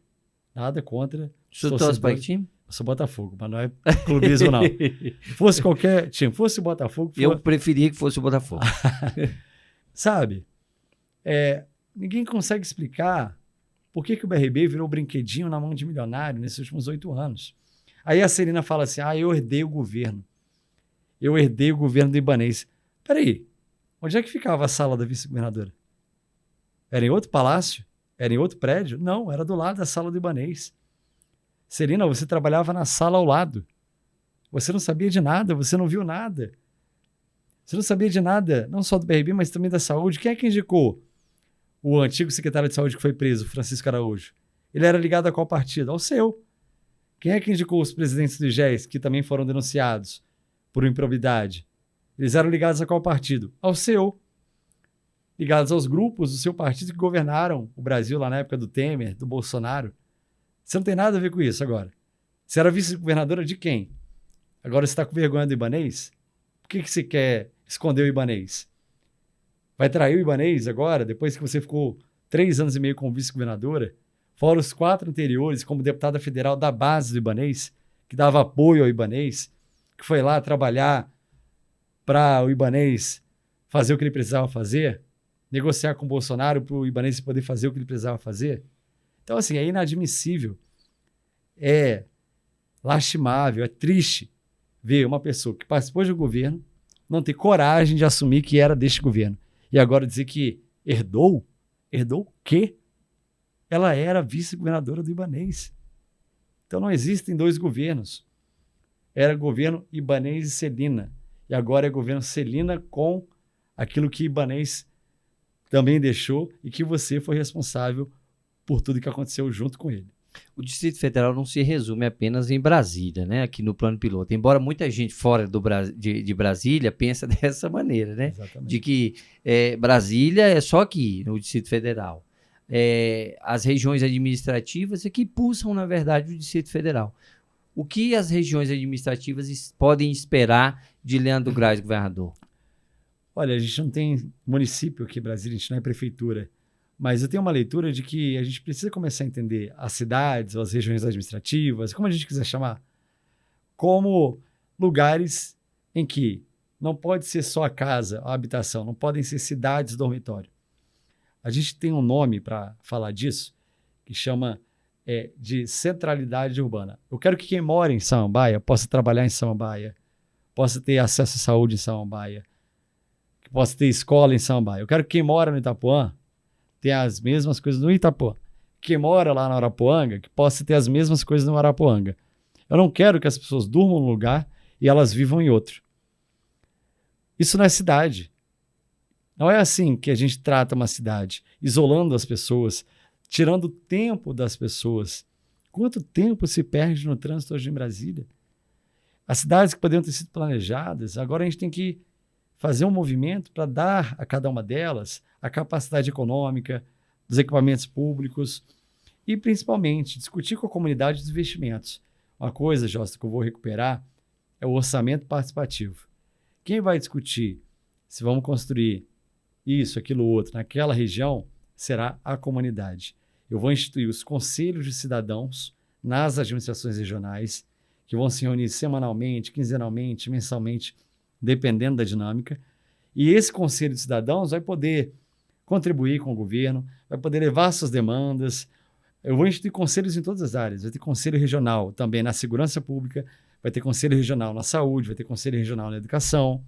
Nada contra. Você torce para que time? Eu sou Botafogo, mas não é clubismo, não. Fosse qualquer time, fosse o Botafogo... Eu preferia que fosse o Botafogo. Sabe? Ninguém consegue explicar por que o BRB virou brinquedinho na mão de milionário nesses últimos 8 anos. Aí a Celina fala assim, eu herdei o governo. Eu herdei o governo do Ibanez. Peraí, onde é que ficava a sala da vice-governadora? Era em outro palácio? Era em outro prédio? Não, era do lado da sala do Ibanez. Celina, você trabalhava na sala ao lado. Você não sabia de nada, você não viu nada. Você não sabia de nada, não só do BRB, mas também da saúde. Quem é que indicou o antigo secretário de saúde que foi preso, Francisco Araújo? Ele era ligado a qual partido? Ao seu. Quem é que indicou os presidentes do IGES, que também foram denunciados por improbidade? Eles eram ligados a qual partido? Ao seu. Ligados aos grupos do seu partido que governaram o Brasil lá na época do Temer, do Bolsonaro. Você não tem nada a ver com isso agora. Você era vice-governadora de quem? Agora você está com vergonha do Ibanez? Por que você quer esconder o Ibanez? Vai trair o Ibanez agora, depois que você ficou 3 anos e meio como vice-governadora? Fora os 4 anteriores como deputada federal da base do Ibanez, que dava apoio ao Ibanez, que foi lá trabalhar para o Ibanez fazer o que ele precisava fazer, negociar com o Bolsonaro para o Ibanez poder fazer o que ele precisava fazer. Então, assim, é inadmissível, é lastimável, é triste ver uma pessoa que participou de um governo não ter coragem de assumir que era deste governo. E agora dizer que herdou? Herdou o quê? Ela era vice-governadora do Ibanez. Então não existem 2 governos. Era governo Ibanez e Celina. E agora é governo Celina com aquilo que Ibanez também deixou e que você foi responsável por tudo que aconteceu junto com ele. O Distrito Federal não se resume apenas em Brasília, né? Aqui no plano piloto. Embora muita gente fora de Brasília pensa dessa maneira, né? Exatamente. De que Brasília é só aqui, no Distrito Federal. As regiões administrativas é que pulsam, na verdade, o Distrito Federal. O que as regiões administrativas podem esperar de Leandro Graz, governador? Olha, a gente não tem município aqui em Brasília, a gente não é prefeitura. Mas eu tenho uma leitura de que a gente precisa começar a entender as cidades ou as regiões administrativas, como a gente quiser chamar, como lugares em que não pode ser só a casa, a habitação, não podem ser cidades dormitório. A gente tem um nome para falar disso, que chama de centralidade urbana. Eu quero que quem mora em Samambaia possa trabalhar em Samambaia, possa ter acesso à saúde em Samambaia, que possa ter escola em Samambaia. Eu quero que quem mora no Itapuã tenha as mesmas coisas no Itapuã. Quem mora lá no Arapuanga, que possa ter as mesmas coisas no Arapuanga. Eu não quero que as pessoas durmam num lugar e elas vivam em outro. Isso não é cidade. Não é assim que a gente trata uma cidade, isolando as pessoas, tirando o tempo das pessoas. Quanto tempo se perde no trânsito hoje em Brasília? As cidades que poderiam ter sido planejadas, agora a gente tem que fazer um movimento para dar a cada uma delas a capacidade econômica, dos equipamentos públicos e, principalmente, discutir com a comunidade os investimentos. Uma coisa, Josta, que eu vou recuperar é o orçamento participativo. Quem vai discutir se vamos construir isso, aquilo, outro, naquela região, será a comunidade. Eu vou instituir os conselhos de cidadãos nas administrações regionais, que vão se reunir semanalmente, quinzenalmente, mensalmente, dependendo da dinâmica. E esse conselho de cidadãos vai poder contribuir com o governo, vai poder levar suas demandas. Eu vou instituir conselhos em todas as áreas. Vai ter conselho regional também na segurança pública, vai ter conselho regional na saúde, vai ter conselho regional na educação,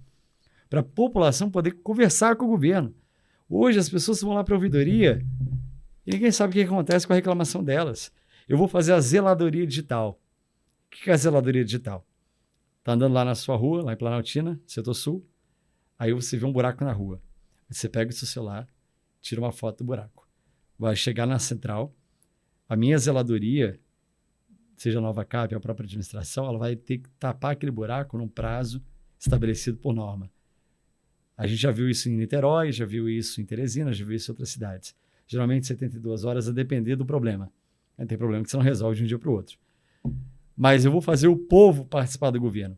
para a população poder conversar com o governo. Hoje as pessoas vão lá para a ouvidoria e ninguém sabe o que acontece com a reclamação delas. Eu vou fazer a zeladoria digital. O que é a zeladoria digital? Está andando lá na sua rua, lá em Planaltina, setor sul, aí você vê um buraco na rua. Você pega o seu celular, tira uma foto do buraco. Vai chegar na central, a minha zeladoria, seja a Nova Cap, a própria administração, ela vai ter que tapar aquele buraco num prazo estabelecido por norma. A gente já viu isso em Niterói, já viu isso em Teresina, já viu isso em outras cidades. Geralmente 72 horas a depender do problema. Tem problema que você não resolve de um dia para o outro. Mas eu vou fazer o povo participar do governo.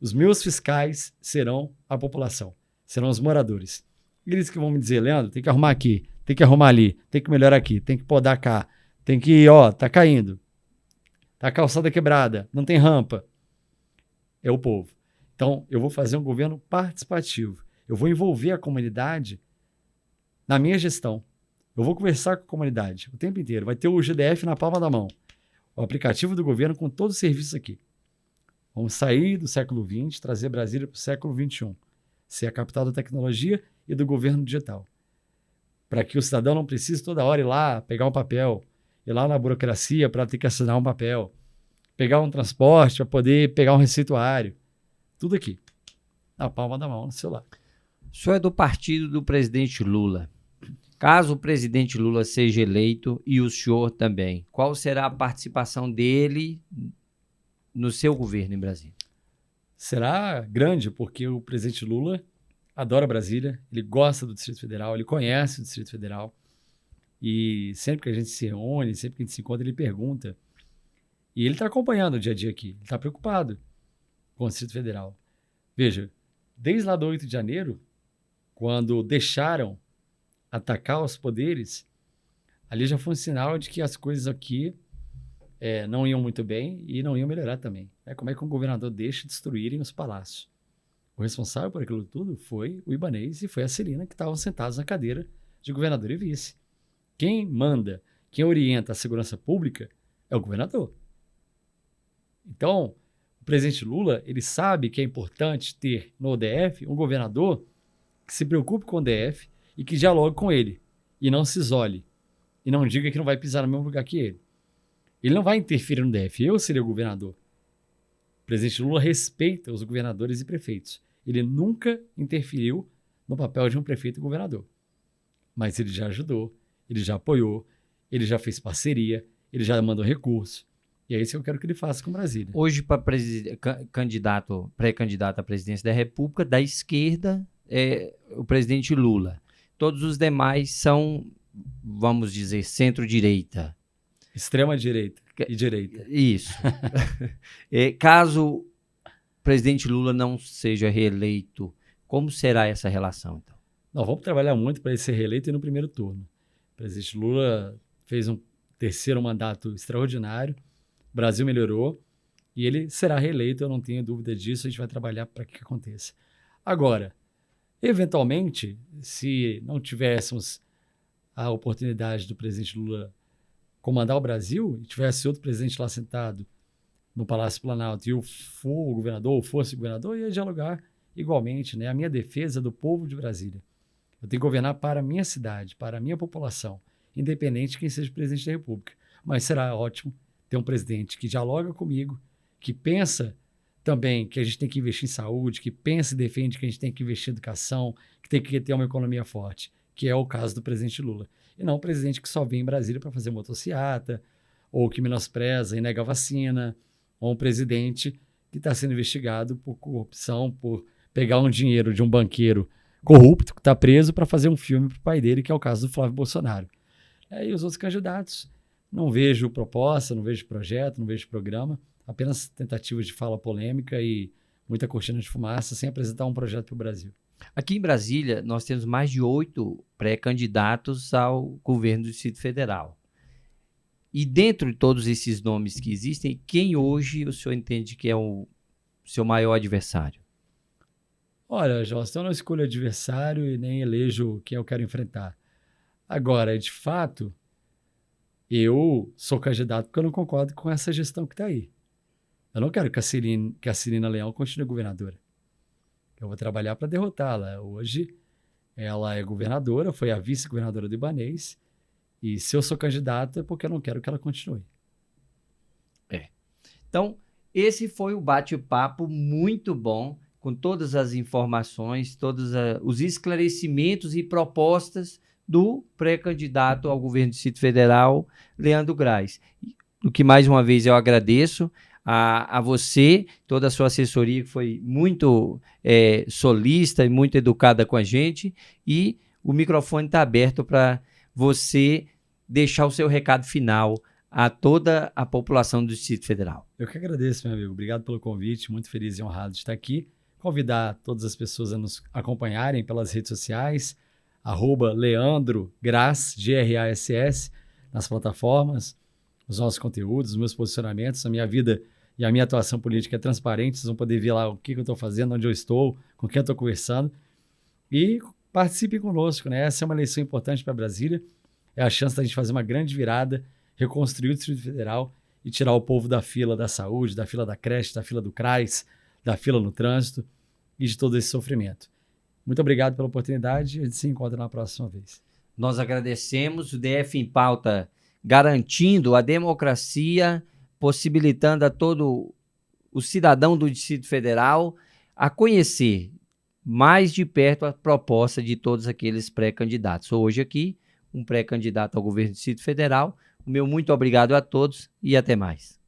Os meus fiscais serão a população, serão os moradores. Eles que vão me dizer, Leandro, tem que arrumar aqui, tem que arrumar ali, tem que melhorar aqui, tem que podar cá, tem que, tá caindo, tá a calçada quebrada, não tem rampa. É o povo. Então, eu vou fazer um governo participativo. Eu vou envolver a comunidade na minha gestão. Eu vou conversar com a comunidade o tempo inteiro. Vai ter o GDF na palma da mão. O aplicativo do governo com todos os serviços aqui. Vamos sair do século XX, trazer Brasília para o século XXI. Ser a capital da tecnologia e do governo digital. Para que o cidadão não precise toda hora ir lá, pegar um papel, ir lá na burocracia para ter que assinar um papel, pegar um transporte para poder pegar um receituário. Tudo aqui, na palma da mão, no celular. O senhor é do partido do presidente Lula. Caso o presidente Lula seja eleito e o senhor também, qual será a participação dele no seu governo em Brasília? Será grande, porque o presidente Lula adora Brasília, ele gosta do Distrito Federal, ele conhece o Distrito Federal. E sempre que a gente se reúne, sempre que a gente se encontra, ele pergunta. E ele está acompanhando o dia a dia aqui, ele está preocupado com o Distrito Federal. Veja, desde lá do 8 de janeiro, quando deixaram atacar os poderes, ali já foi um sinal de que as coisas aqui não iam muito bem e não iam melhorar também. Como é que um governador deixa destruírem os palácios? O responsável por aquilo tudo foi o Ibanez e foi a Celina, que estavam sentados na cadeira de governador e vice. Quem manda, quem orienta a segurança pública é o governador. Então, o presidente Lula, ele sabe que é importante ter no DF um governador que se preocupe com o DF e que dialogue com ele, e não se isole, e não diga que não vai pisar no mesmo lugar que ele. Ele não vai interferir no DF, eu seria o governador. O presidente Lula respeita os governadores e prefeitos. Ele nunca interferiu no papel de um prefeito e governador. Mas ele já ajudou, ele já apoiou, ele já fez parceria, ele já mandou recurso. E é isso que eu quero que ele faça com Brasília. Hoje, para pré-candidato à presidência da República, da esquerda, é o presidente Lula. Todos os demais são, vamos dizer, centro-direita. Extrema-direita e direita. Isso. Caso o presidente Lula não seja reeleito, como será essa relação, então? Nós vamos trabalhar muito para ele ser reeleito e no primeiro turno. O presidente Lula fez um terceiro mandato extraordinário, o Brasil melhorou e ele será reeleito, eu não tenho dúvida disso, a gente vai trabalhar para que aconteça. Agora, eventualmente, se não tivéssemos a oportunidade do presidente Lula comandar o Brasil e tivesse outro presidente lá sentado no Palácio Planalto e eu for o governador ou fosse o governador, eu ia dialogar igualmente, né? A minha defesa do povo de Brasília. Eu tenho que governar para a minha cidade, para a minha população, independente de quem seja o presidente da República. Mas será ótimo ter um presidente que dialoga comigo, que pensa também que a gente tem que investir em saúde, que pensa e defende que a gente tem que investir em educação, que tem que ter uma economia forte, que é o caso do presidente Lula. E não um presidente que só vem em Brasília para fazer motociata, ou que menospreza e nega a vacina, ou um presidente que está sendo investigado por corrupção, por pegar um dinheiro de um banqueiro corrupto que está preso para fazer um filme para o pai dele, que é o caso do Flávio Bolsonaro. E os outros candidatos, não vejo proposta, não vejo projeto, não vejo programa, apenas tentativas de fala polêmica e muita cortina de fumaça sem apresentar um projeto para o Brasil. Aqui em Brasília, nós temos mais de 8 pré-candidatos ao governo do Distrito Federal. E dentro de todos esses nomes que existem, quem hoje o senhor entende que é o seu maior adversário? Olha, Jorge, eu não escolho adversário e nem elejo quem eu quero enfrentar. Agora, de fato, eu sou candidato porque eu não concordo com essa gestão que está aí. Eu não quero que a Celina Leão continue governadora. Eu vou trabalhar para derrotá-la. Hoje, ela é governadora, foi a vice-governadora do Ibanez, e se eu sou candidato é porque eu não quero que ela continue. Então, esse foi o bate-papo muito bom, com todas as informações, todos os esclarecimentos e propostas do pré-candidato ao governo do Distrito Federal, Leandro Graz. Do que, mais uma vez, eu agradeço a você, toda a sua assessoria, que foi muito solícita e muito educada com a gente, e o microfone está aberto para você deixar o seu recado final a toda a população do Distrito Federal. Eu que agradeço, meu amigo. Obrigado pelo convite, muito feliz e honrado de estar aqui. Convidar todas as pessoas a nos acompanharem pelas redes sociais, @LeandroGrass, Grass, nas plataformas, os nossos conteúdos, os meus posicionamentos, a minha vida e a minha atuação política é transparente. Vocês vão poder ver lá o que eu estou fazendo, onde eu estou, com quem eu estou conversando. E participem conosco, né? Essa é uma eleição importante para Brasília. É a chance da gente fazer uma grande virada, reconstruir o Distrito Federal e tirar o povo da fila da saúde, da fila da creche, da fila do CRAS, da fila no trânsito e de todo esse sofrimento. Muito obrigado pela oportunidade e a gente se encontra na próxima vez. Nós agradecemos o DF em Pauta, garantindo a democracia, possibilitando a todo o cidadão do Distrito Federal a conhecer mais de perto a proposta de todos aqueles pré-candidatos. Hoje aqui, um pré-candidato ao governo do Distrito Federal. O meu muito obrigado a todos e até mais.